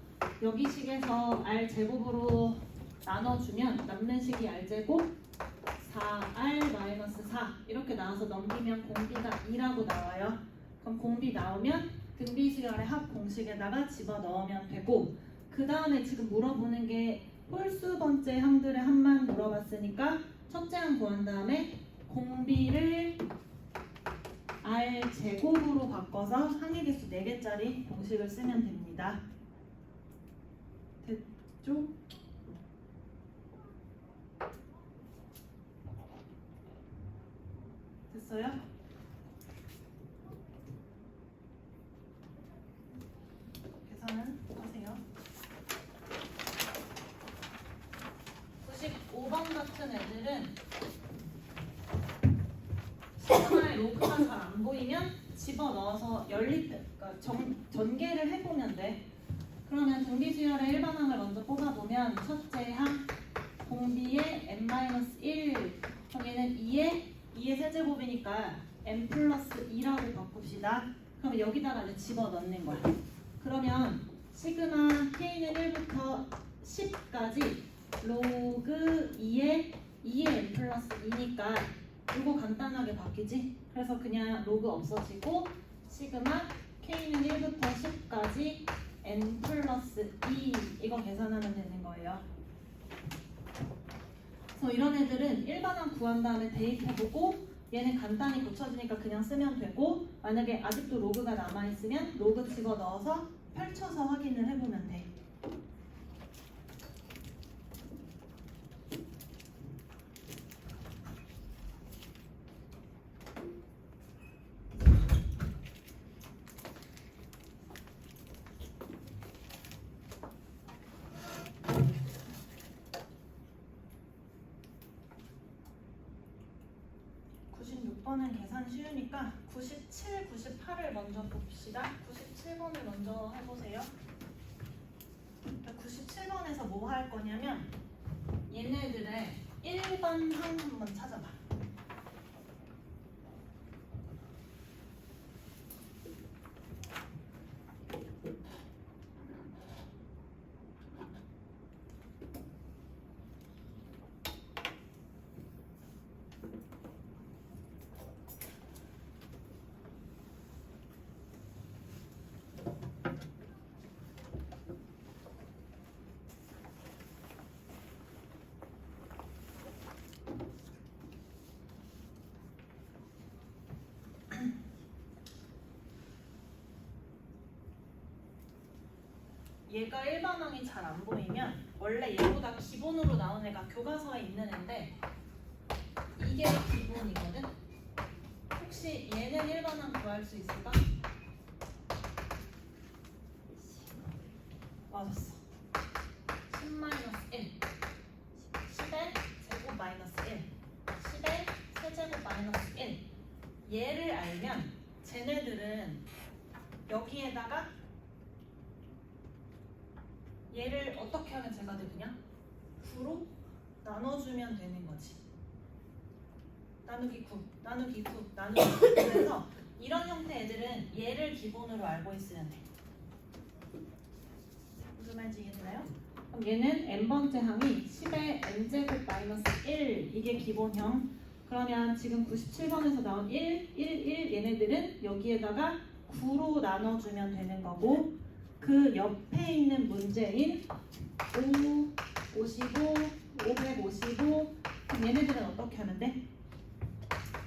여기 식에서 R제곱으로 나눠주면 남는 식이 R제곱 4R-4 이렇게 나와서 넘기면 공비가 2라고 나와요. 그럼 공비 나오면 등비 수열의 합 공식에다가 집어넣으면 되고 그 다음에 지금 물어보는 게 홀수 번째 항들의 합만 물어봤으니까 첫째 항 구한 다음에 공비를 R제곱으로 바꿔서 항의 개수 4개짜리 공식을 쓰면 됩니다. 됐죠? 됐어요? 계산은 하세요. 95번 같은 애들은 시그마의 로그가 잘 안 보이면 집어넣어서 그러니까 전개를 해보면 돼. 그러면 등비 수열의 일반항을 먼저 뽑아보면 첫째 항 공비의 n-1 그럼 얘는 2의 세제곱이니까 n 플러스 2라고 바꿉시다. 그럼 여기다가 이제 집어넣는 거야. 그러면 시그마 k는 1부터 10까지 로그 2의 n 플러스 2니까 이거 간단하게 바뀌지? 그래서 그냥 로그 없어지고 시그마 k는 1부터 10까지 n 플러스 2 이거 계산하면 되는 거예요. 그래서 이런 애들은 일반항 구한 다음에 대입해보고 얘는 간단히 고쳐지니까 그냥 쓰면 되고 만약에 아직도 로그가 남아있으면 로그 집어넣어서 펼쳐서 확인을 해보면 돼. 는 계산 쉬우니까 97, 98을 먼저 봅시다. 97번을 먼저 해보세요. 97번에서 뭐 할 거냐면 얘네들의 1번 항 한번 찾아봐. 얘가 일반항이 잘 안 보이면 원래 얘보다 기본으로 나온 애가 교과서에 있는 애인데 이게 기본이거든? 혹시 얘는 일반항 구할 수 있을까? 맞았어. 10-1 10의 제곱 마이너스 1 10의 세제곱 마이너스 1 얘를 알면 쟤네들은 여기에다가 얘를 어떻게 하면 제가 되느냐? 9로 나눠주면 되는 거지. 나누기 9, 나누기 9, 나누기 9. 그래서 이런 형태 애들은 얘를 기본으로 알고 있으면 돼. 무슨 말인지 이해되나요? 그럼 얘는 n번째 항이 10의 n제곱 마이너스 1 이게 기본형. 그러면 지금 97번에서 나온 1, 1, 1 얘네들은 여기에다가 9로 나눠주면 되는 거고 그 옆에 있는 문제인 5, 55, 555 그럼 얘네들은 어떻게 하면 돼?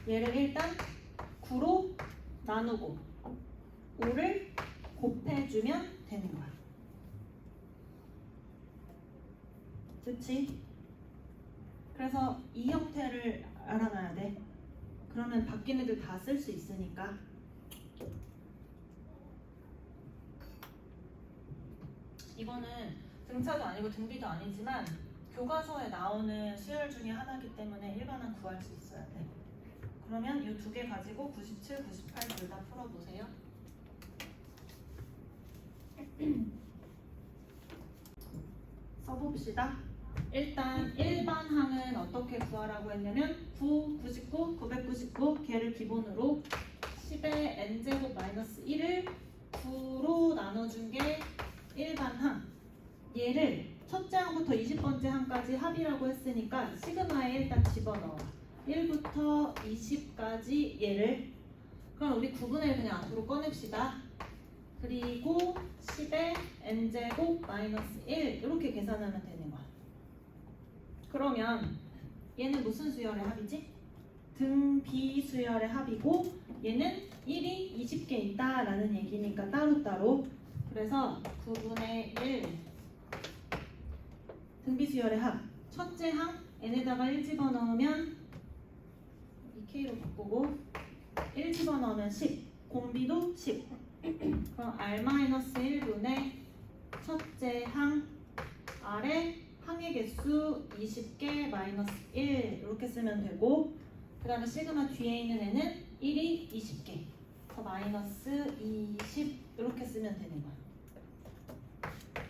얘를 일단 9로 나누고 5를 곱해주면 되는 거야. 그치? 그래서 이 형태를 알아놔야 돼. 그러면 바뀐 애들 다 쓸 수 있으니까. 이거는 등차도 아니고 등비도 아니지만 교과서에 나오는 수열 중에 하나이기 때문에 일반항 구할 수 있어야 돼. 그러면 이 두 개 가지고 97, 98 둘 다 풀어보세요. 써봅시다. 일단 일반항은 어떻게 구하라고 했냐면 9, 99, 999 걔를 기본으로 10의 n제곱 마이너스 1을 9로 나눠준 게 일반항. 얘를 첫째 항부터 20번째 항까지 합이라고 했으니까 시그마에 일단 집어넣어. 1부터 20까지 얘를. 그럼 우리 구분을 그냥 앞으로 꺼냅시다. 그리고 10의 n제곱 마이너스 1 이렇게 계산하면 되는 거야. 그러면 얘는 무슨 수열의 합이지? 등비수열의 합이고 얘는 1이 20개 있다라는 얘기니까 따로따로. 그래서 9분의 1 등비수열의 합 첫째 항 n에다가 1 집어넣으면 2k로 바꾸고 1 집어넣으면 10 공비도 10 그럼 r-1분의 첫째 항 아래 항의 개수 20개 마이너스 1 이렇게 쓰면 되고 그 다음에 시그마 뒤에 있는 애는 1이 20개 그래서 마이너스 20 이렇게 쓰면 되는 거야.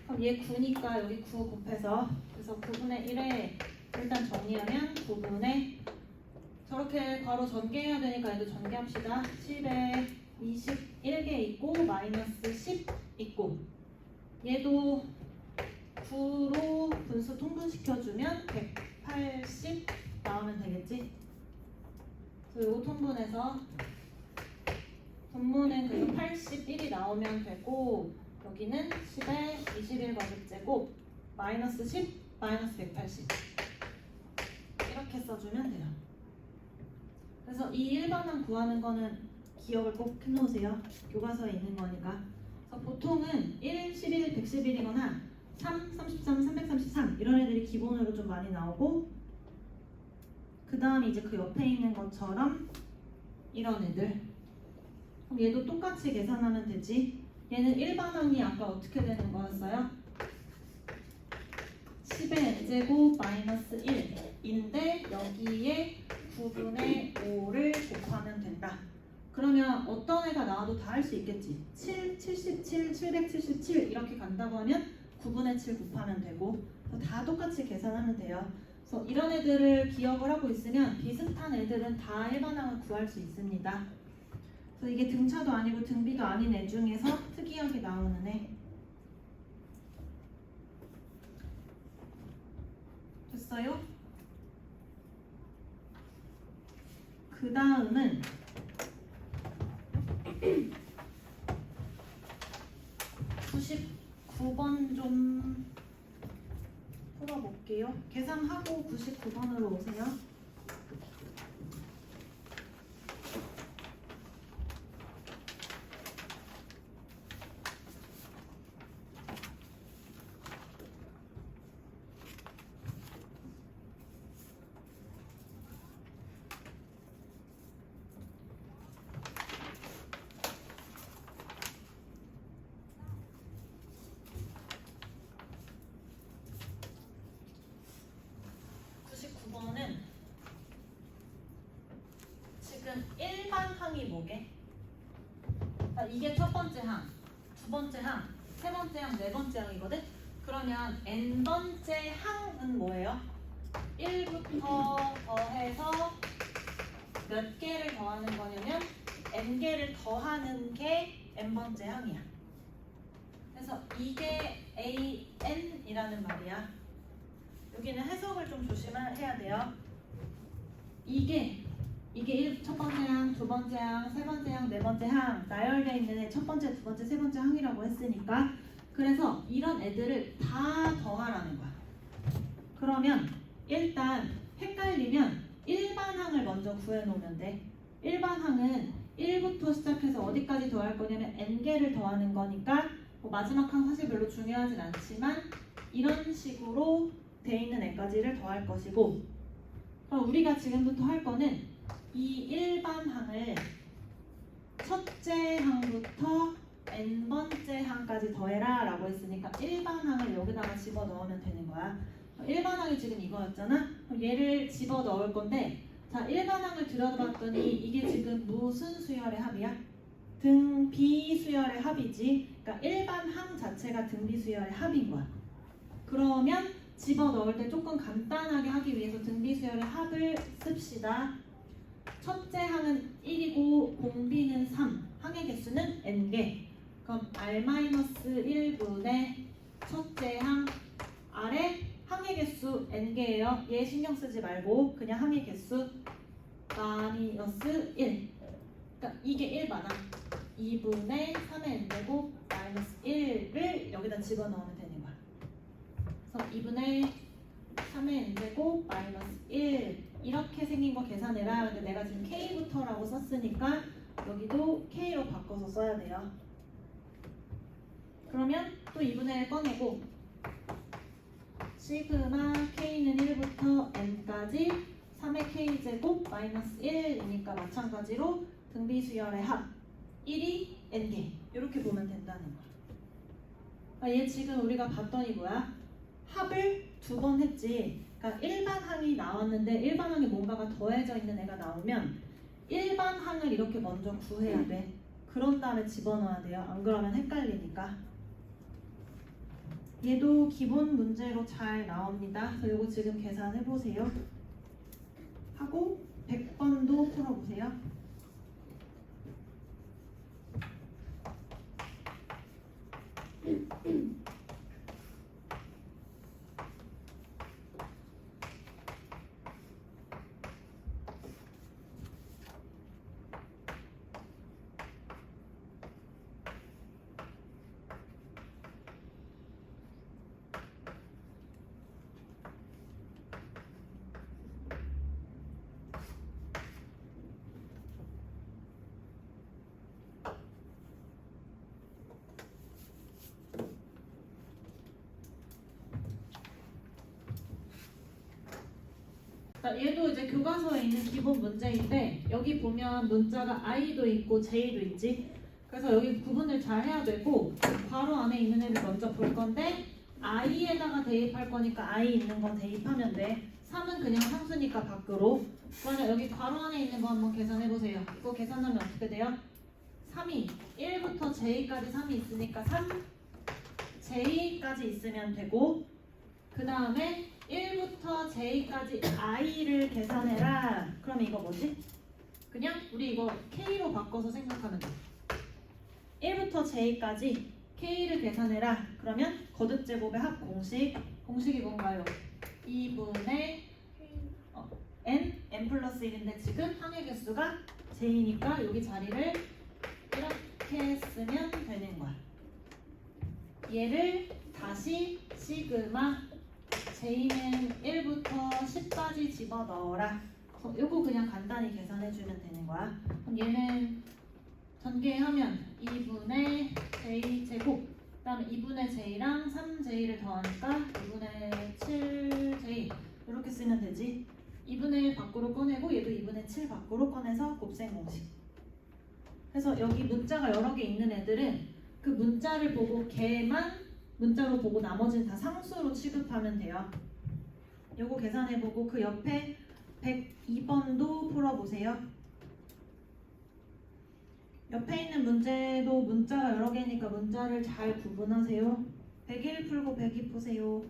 그럼 얘 9니까 여기 9 곱해서 그래서 9분의 1에 일단 정리하면 9분의 저렇게 바로 전개해야 되니까 얘도 전개합시다. 10에 21개 있고 마이너스 10 있고 얘도 9로 분수 통분시켜주면 180 나오면 되겠지? 그래서 요 통분해서 분모는 그래서 81이 나오면 되고 여기는 10에 21 거듭제곱 마이너스 10 마이너스 180 이렇게 써주면 돼요. 그래서 이 일반항 구하는 거는 기억을 꼭 해놓으세요. 교과서에 있는 거니까. 그래서 보통은 1, 11, 111이거나 3, 33, 333 이런 애들이 기본으로 좀 많이 나오고 그 다음에 이제 그 옆에 있는 것처럼 이런 애들 그럼 얘도 똑같이 계산하면 되지. 얘는 일반항이 아까 어떻게 되는 거였어요? 10의 n제곱 마이너스 1인데 여기에 9분의 5를 곱하면 된다. 그러면 어떤 애가 나와도 다 할 수 있겠지. 7, 77, 777 이렇게 간다고 하면 9분의 7 곱하면 되고 다 똑같이 계산하면 돼요. 그래서 이런 애들을 기억을 하고 있으면 비슷한 애들은 다 일반항을 구할 수 있습니다. 그래서 이게 등차도 아니고 등비도 아닌 애 중에서 특이하게 나오는 애. 됐어요? 그 다음은 99번 좀 풀어볼게요. 계산하고 99번으로 오세요. 지금 일반항이 뭐게? 이게 첫 번째 항, 두 번째 항, 세 번째 항, 네 번째 항이거든? 그러면 n번째 항은 뭐예요? 1부터 더해서 몇 개를 더하는 거냐면 n개를 더하는 게 n번째 항이야. 그래서 이게 an이라는 말이야. 여기는 해석을 좀 조심해야 돼요. 이게 첫 번째 항, 두 번째 항, 세 번째 항, 네 번째 항 나열되어 있는 애 첫 번째, 두 번째, 세 번째 항이라고 했으니까 그래서 이런 애들을 다 더하라는 거야. 그러면 일단 헷갈리면 일반 항을 먼저 구해놓으면 돼. 일반 항은 1부터 시작해서 어디까지 더할 거냐면 n개를 더하는 거니까 뭐 마지막 항 사실 별로 중요하진 않지만 이런 식으로 돼 있는 애까지를 더할 것이고 그럼 우리가 지금부터 할 거는 이 일반 항을 첫째 항부터 n번째 항까지 더해라 라고 했으니까 일반 항을 여기다가 집어넣으면 되는 거야. 일반 항이 지금 이거였잖아. 그럼 얘를 집어넣을 건데 자 일반 항을 들여다봤더니 이게 지금 무슨 수열의 합이야? 등비수열의 합이지. 그러니까 일반 항 자체가 등비수열의 합인 거야. 그러면 집어넣을 때 조금 간단하게 하기 위해서 등비수열의 합을 씁시다. 첫째 항은 1이고 공비는 3, 항의 개수는 n개. 그럼 r-1분의 첫째 항 아래 항의 개수 n개예요. 얘 신경 쓰지 말고 그냥 항의 개수 마이너스 1. 그러니까 이게 1반항. 2분의 3의 n제곱 마이너스 1을 여기다 집어넣으면 되는 거야. 그래서 2분의 3의 n제곱 마이너스 1 이렇게 생긴 거 계산해라. 근데 내가 지금 k부터라고 썼으니까 여기도 k로 바꿔서 써야 돼요. 그러면 또 2분의 1 꺼내고 시그마 k는 1부터 n까지 3의 k제곱 마이너스 1이니까 마찬가지로 등비수열의 합 1이 n개 이렇게 보면 된다는 거야. 얘 지금 우리가 봤더니 뭐야? 합을 두 번 했지. 그러니까 일반 항이 나왔는데 일반 항에 뭔가가 더해져 있는 애가 나오면 일반 항을 이렇게 먼저 구해야 돼. 그런 다음에 집어넣어야 돼요. 안 그러면 헷갈리니까. 얘도 기본 문제로 잘 나옵니다. 그래서 이거 지금 계산해 보세요. 하고 100번도 풀어보세요. 얘도 이제 교과서에 있는 기본 문제인데 여기 보면 문자가 I도 있고 J도 있지. 그래서 여기 구분을 잘 해야 되고 괄호 안에 있는 애를 먼저 볼 건데 I에다가 대입할 거니까 I 있는 거 대입하면 돼. 3은 그냥 상수니까 밖으로. 그러면 여기 괄호 안에 있는 거 한번 계산해 보세요. 이거 계산하면 어떻게 돼요? 3이 1부터 J까지 3이 있으니까 3 J까지 있으면 되고 그 다음에 1부터 J까지 I를 계산해라. 그러면 이거 뭐지? 그냥 우리 이거 K로 바꿔서 생각하면 돼. 1부터 J까지 K를 계산해라. 그러면 거듭제곱의 합 공식이 뭔가요? 2분의 n 플러스 1인데 지금 항의 개수가 J니까 여기 자리를 이렇게 쓰면 되는 거야. 얘를 다시 시그마 J는 1부터 10까지 집어넣어라. 요거 그냥 간단히 계산해주면 되는 거야. 그럼 얘는 전개하면 2분의 J 제곱 그 다음에 2분의 J랑 3J를 더하니까 2분의 7J 이렇게 쓰면 되지. 2분의 1 밖으로 꺼내고 얘도 2분의 7 밖으로 꺼내서 곱셈 공식. 그래서 여기 문자가 여러 개 있는 애들은 그 문자를 보고 걔만 문자로 보고 나머지는 다 상수로 취급하면 돼요. 요거 계산해보고 그 옆에 102번도 풀어보세요. 옆에 있는 문제도 문자가 여러 개니까 문자를 잘 구분하세요. 101 풀고 102 푸세요.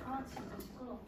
아 진짜 시끄러워.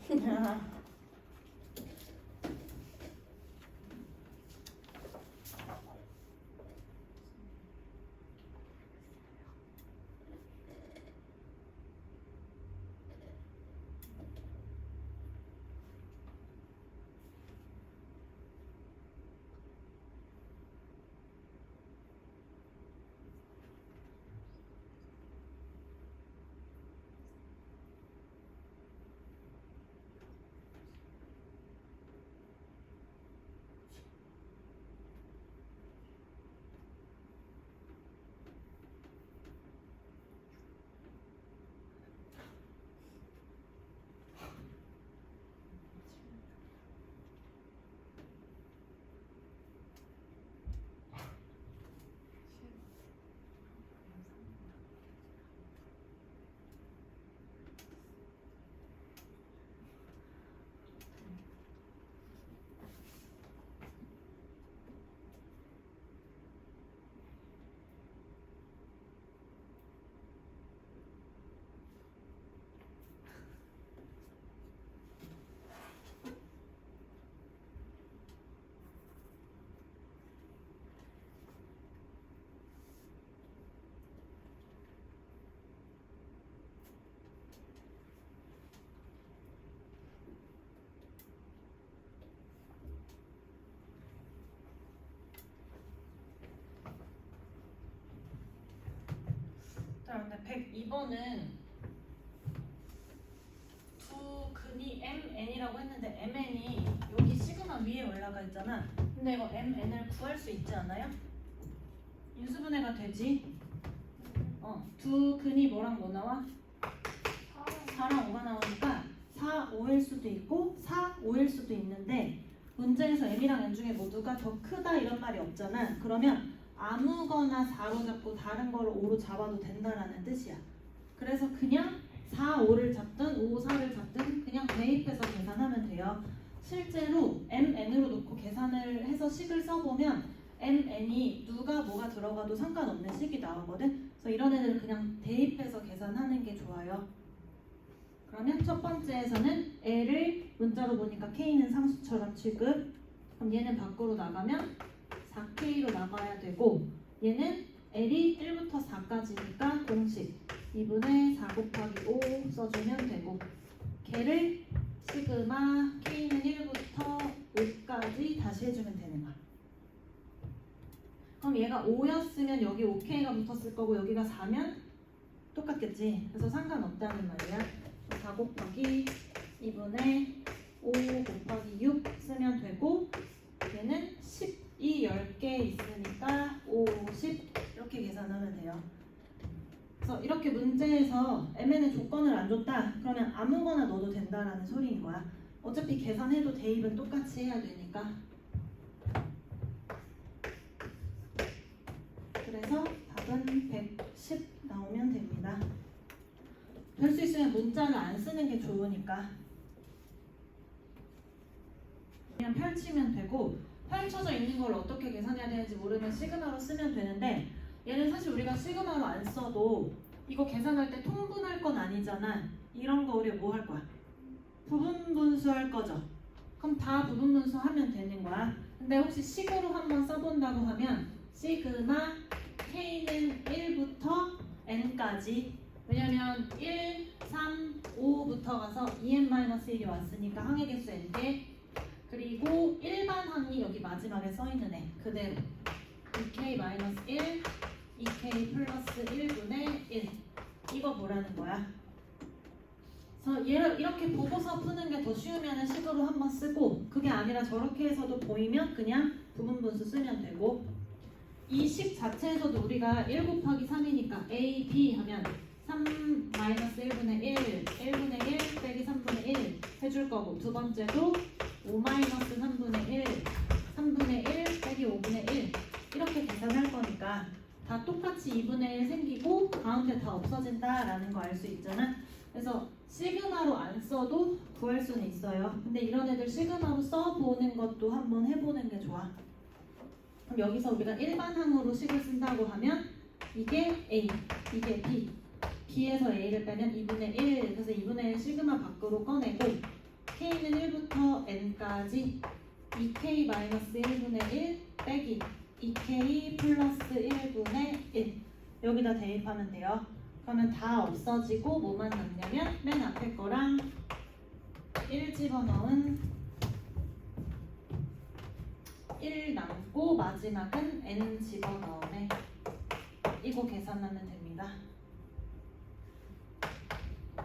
자, 근데 102번은 두 근이 MN이라고 했는데 MN이 여기 시그마 위에 올라가 있잖아. 근데 이거 MN을 구할 수 있지 않아요? 인수분해가 되지? 두 근이 뭐랑 뭐 나와? 4랑 5가 나오니까 4, 5일 수도 있고 4, 5일 수도 있는데 문제에서 M이랑 N 중에 모두가 더 크다 이런 말이 없잖아. 그러면 아무거나 4로 잡고 다른 걸 5로 잡아도 된다라는 뜻이야. 그래서 그냥 4, 5를 잡든 5, 4를 잡든 그냥 대입해서 계산하면 돼요. 실제로 MN으로 놓고 계산을 해서 식을 써보면 MN이 누가 뭐가 들어가도 상관없는 식이 나오거든. 그래서 이런 애들은 그냥 대입해서 계산하는 게 좋아요. 그러면 첫 번째에서는 L을 문자로 보니까 K는 상수처럼 취급. 그럼 얘는 밖으로 나가면 4K로 나가야 되고 얘는 L이 1부터 4까지니까 공식 2분의 4 곱하기 5 써주면 되고 걔를 시그마 K는 1부터 5까지 다시 해주면 되는 거야. 그럼 얘가 5였으면 여기 5K가 붙었을 거고 여기가 4면 똑같겠지. 그래서 상관없다는 말이야. 4 곱하기 2분의 5 곱하기 6 쓰면 되고 얘는 10이 10개 있으니까 50 이렇게 계산하면 돼요. 그래서 이렇게 문제에서 MN의 조건을 안 줬다 그러면 아무거나 넣어도 된다라는 소리인 거야. 어차피 계산해도 대입은 똑같이 해야 되니까. 그래서 답은 110 나오면 됩니다. 될 수 있으면 문자를 안 쓰는 게 좋으니까 그냥 펼치면 되고, 펼쳐져 있는 걸 어떻게 계산해야 되는지 모르면 시그마로 쓰면 되는데, 얘는 사실 우리가 시그마로 안 써도 이거 계산할 때 통분할 건 아니잖아. 이런 거 우리 뭐 할 거야? 부분분수 할 거죠. 그럼 다 부분분수 하면 되는 거야. 근데 혹시 식으로 한번 써본다고 하면 시그마 K는 1부터 N까지, 왜냐면 1, 3, 5부터 가서 2n-1이 왔으니까 항의 개수 n개, 그리고 일반 항이 여기 마지막에 써있는 애 그대로 2k-1, 2k 플러스 1분의 1, 이거 뭐라는 거야? 그래서 얘를 이렇게 보고서 푸는 게 더 쉬우면 식으로 한번 쓰고, 그게 아니라 저렇게 해서도 보이면 그냥 부분분수 쓰면 되고, 이 식 자체에서도 우리가 1 곱하기 3이니까 a, b 하면 3 마이너스 1분의 1, 1분의 1 빼기 3분의 1 해줄 거고, 두 번째도 5 마이너스 3분의 1, 3분의 1 빼기 5분의 1 이렇게 계산할 거니까 다 똑같이 2분의 1 생기고 가운데 다 없어진다라는 거 알 수 있잖아. 그래서 시그마로 안 써도 구할 수는 있어요. 근데 이런 애들 시그마로 써보는 것도 한번 해보는 게 좋아. 그럼 여기서 우리가 일반항으로 식을 쓴다고 하면 이게 A, 이게 B, B에서 A를 빼면 2분의 1, 그래서 2분의 1 시그마 밖으로 꺼내고, K는 1부터 N까지 2K-1분의 1 빼기 2K 플러스 1분의 1 여기다 대입하면 돼요. 그러면 다 없어지고 뭐만 남냐면 맨 앞에 거랑 1 집어넣은 1 남고 마지막은 N 집어넣으면 이거 계산하면 됩니다.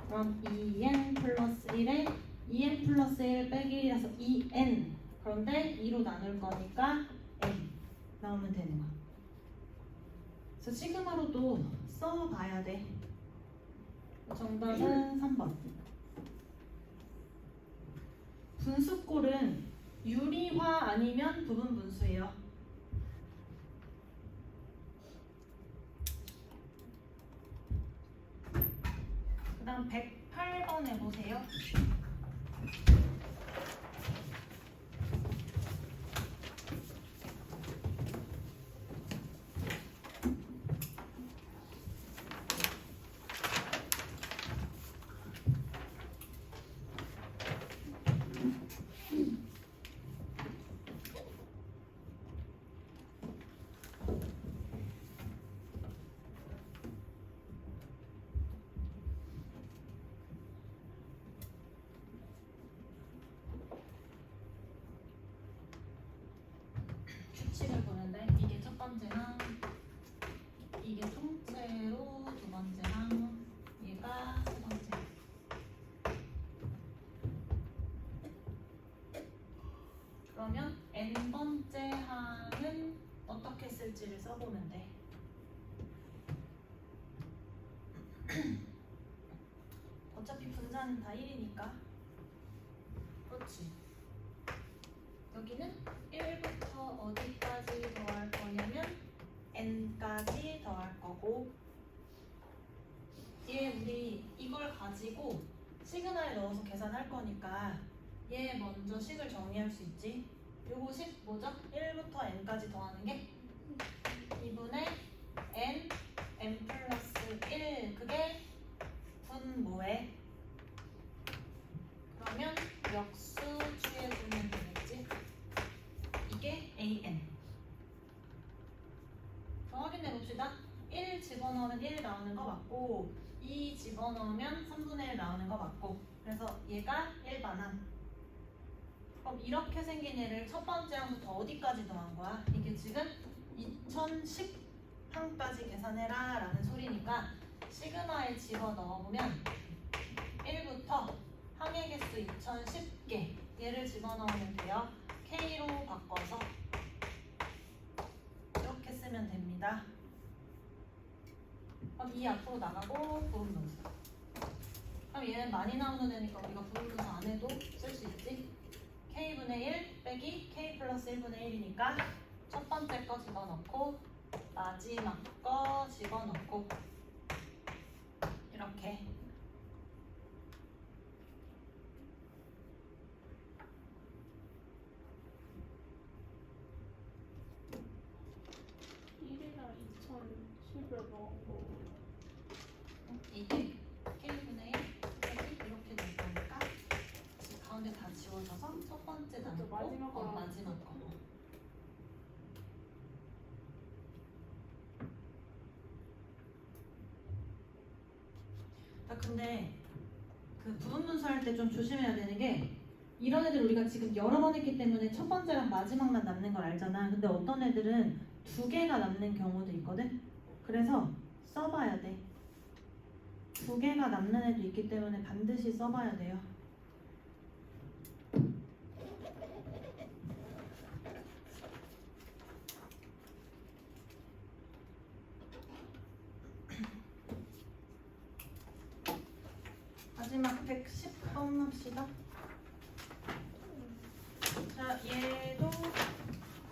그럼 2n 플러스 1에 2n 플러스 1 빼기 1이라서 2n, 그런데 2로 나눌 거니까 n 나오면 되는 거야. 그래서 시그마로도 써봐야 돼. 정답은 3번. 분수꼴은 유리화 아니면 부분분수예요. 그 다음 108번 해보세요. 규칙을 보는데 이게 첫 번째 항, 이게 통째로 두 번째 항, 얘가 세 번째 항. 그러면 n번째 항은 어떻게 쓸지를 써보면 돼. 어차피 분자는 다 1이니까. 그렇지. 여기는 1부터 어디까지 더할 거냐면 n까지 더할 거고, 얘 우리 이걸 가지고 시그널에 넣어서 계산할 거니까 얘 먼저 식을 정리할 수 있지. 요거 식 뭐죠? 1부터 n까지 더하는 게 2분의 n, n 플러스 1, 그게 분모에, 그러면 역수 취해주면 되겠지. 이게 an. 확인해 봅시다. 1 집어넣으면 1 나오는 거 맞고, 2 집어넣으면 3분의 1 나오는 거 맞고, 그래서 얘가 일반항. 그럼 이렇게 생긴 얘를 첫 번째 항부터 어디까지 더한 거야? 이게 지금 2010항까지 계산해라 라는 소리니까 시그마에 집어넣어보면 1부터 항의 개수 2010개 얘를 집어넣으면 돼요. K로 바꿔서 이렇게 쓰면 됩니다. 그럼 이 앞으로 나가고 부분분수. 그럼 얘는 많이 나오는 애니까 우리가 부분분수 안 해도 쓸 수 있지. K분의 1 빼기 K 플러스 1분의 1이니까 첫 번째 거 집어넣고 마지막 거 집어넣고 이렇게. 마지막 거. 마지막 거. 근데 그 부분 분수할 때 좀 조심해야 되는 게 이런 애들 우리가 지금 여러 번 했기 때문에 첫 번째랑 마지막만 남는 걸 알잖아. 근데 어떤 애들은 두 개가 남는 경우도 있거든. 그래서 써봐야 돼. 두 개가 남는 애도 있기 때문에 반드시 써봐야 돼요. 마지막 110번 합시다. 자, 얘도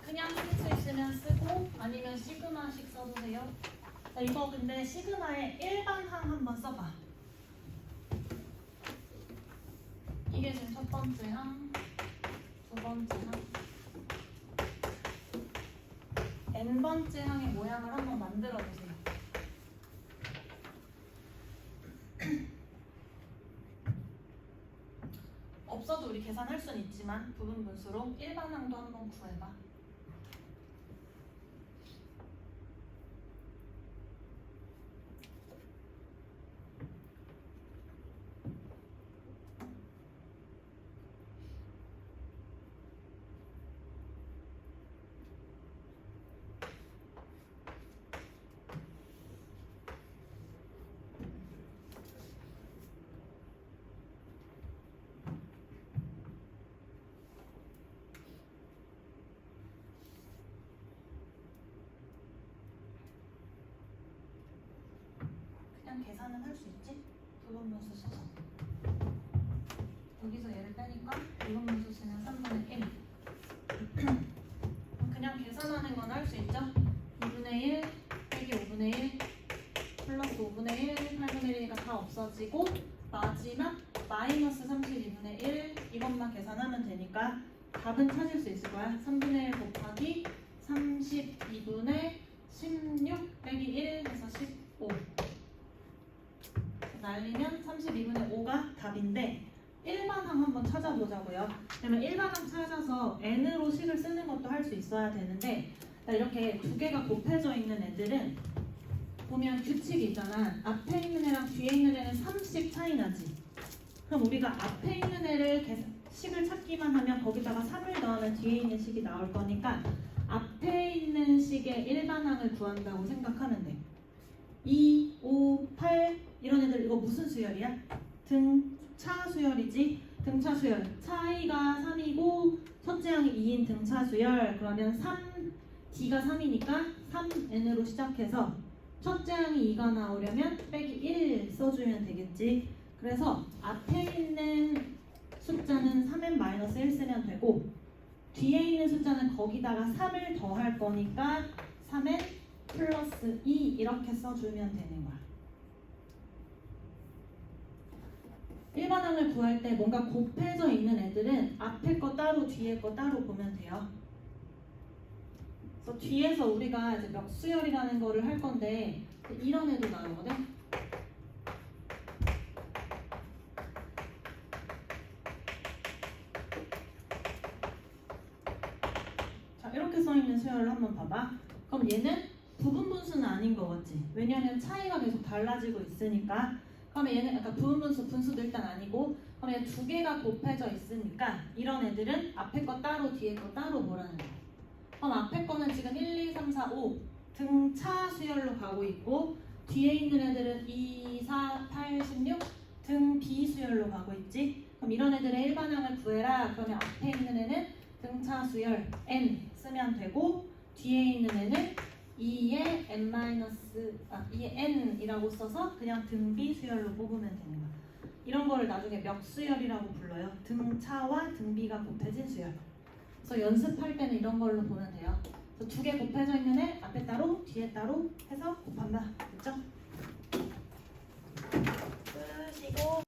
그냥 쓸 수 있으면 쓰고 아니면 시그마식 써도 돼요. 자, 이거 근데 시그마의 일반항 한번 써봐. 이게 지금 첫 번째 항, 두 번째 항, n번째 항의 모양을 한번 만들어 보세요. 없어도 우리 계산할 수는 있지만 부분 분수로 일반항도 한번 구해봐. 그냥 계산은 할 수 있지? 부분 분수 써서. 여기서 얘를 빼니까 부분 분수 쓰면 3분의 1. 그냥 계산하는 건 할 수 있죠? 2분의 1 빼기 5분의 1 플러스 5분의 1 8분의 1이니까 다 없어지고 마지막 마이너스 32분의 1 이것만 계산하면 되니까 답은 찾을 수 있을 거야. 3분의 1 곱하기 32분의 16 빼기 1 해서 15 날리면 32분의 5가 답인데 일반항 한번 찾아보자고요. 그러면 일반항 찾아서 n으로 식을 쓰는 것도 할 수 있어야 되는데 이렇게 두 개가 곱해져 있는 애들은 보면 규칙이 있잖아. 앞에 있는 애랑 뒤에 있는 애는 3씩 차이 나지. 그럼 우리가 앞에 있는 애를 식을 찾기만 하면 거기다가 3을 넣으면 뒤에 있는 식이 나올 거니까 앞에 있는 식의 일반항을 구한다고 생각하면 돼. 2, 5, 8 이런 애들 이거 무슨 수열이야? 등차 수열이지. 등차 수열 차이가 3이고 첫째 항이 2인 등차 수열. 그러면 3D가 3이니까 3N으로 시작해서 첫째 항이 2가 나오려면 빼기 1 써주면 되겠지. 그래서 앞에 있는 숫자는 3n-1 쓰면 되고 뒤에 있는 숫자는 거기다가 3을 더할 거니까 3n 플러스 2 이렇게 써주면 되는 거야. 일반항을 구할 때 뭔가 곱해져 있는 애들은 앞에 거 따로 뒤에 거 따로 보면 돼요. 그래서 뒤에서 우리가 이제 멱수열이라는 거를 할 건데 이런 애도 나오거든. 자, 이렇게 써있는 수열을 한번 봐봐. 그럼 얘는 부분 분수는 아닌 거 같지? 왜냐면 차이가 계속 달라지고 있으니까. 그러면 얘는 약간 부분 분수, 분수도 일단 아니고, 그러면 두 개가 곱해져 있으니까 이런 애들은 앞에 거 따로 뒤에 거 따로 뭐라는 거야. 그럼 앞에 거는 지금 1, 2, 3, 4, 5 등차 수열로 가고 있고 뒤에 있는 애들은 2, 4, 8, 16 등 비수열로 가고 있지. 그럼 이런 애들의 일반항을 구해라. 그러면 앞에 있는 애는 등차 수열 n 쓰면 되고 뒤에 있는 애는 2의 n이라고 써서 그냥 등비 수열로 뽑으면 되는 거야. 이런 거를 나중에 멱수열이라고 불러요. 등차와 등비가 곱해진 수열. 그래서 연습할 때는 이런 걸로 보면 돼요. 그래서 두 개 곱해져 있는 애 앞에 따로 뒤에 따로 해서 곱한다. 됐죠?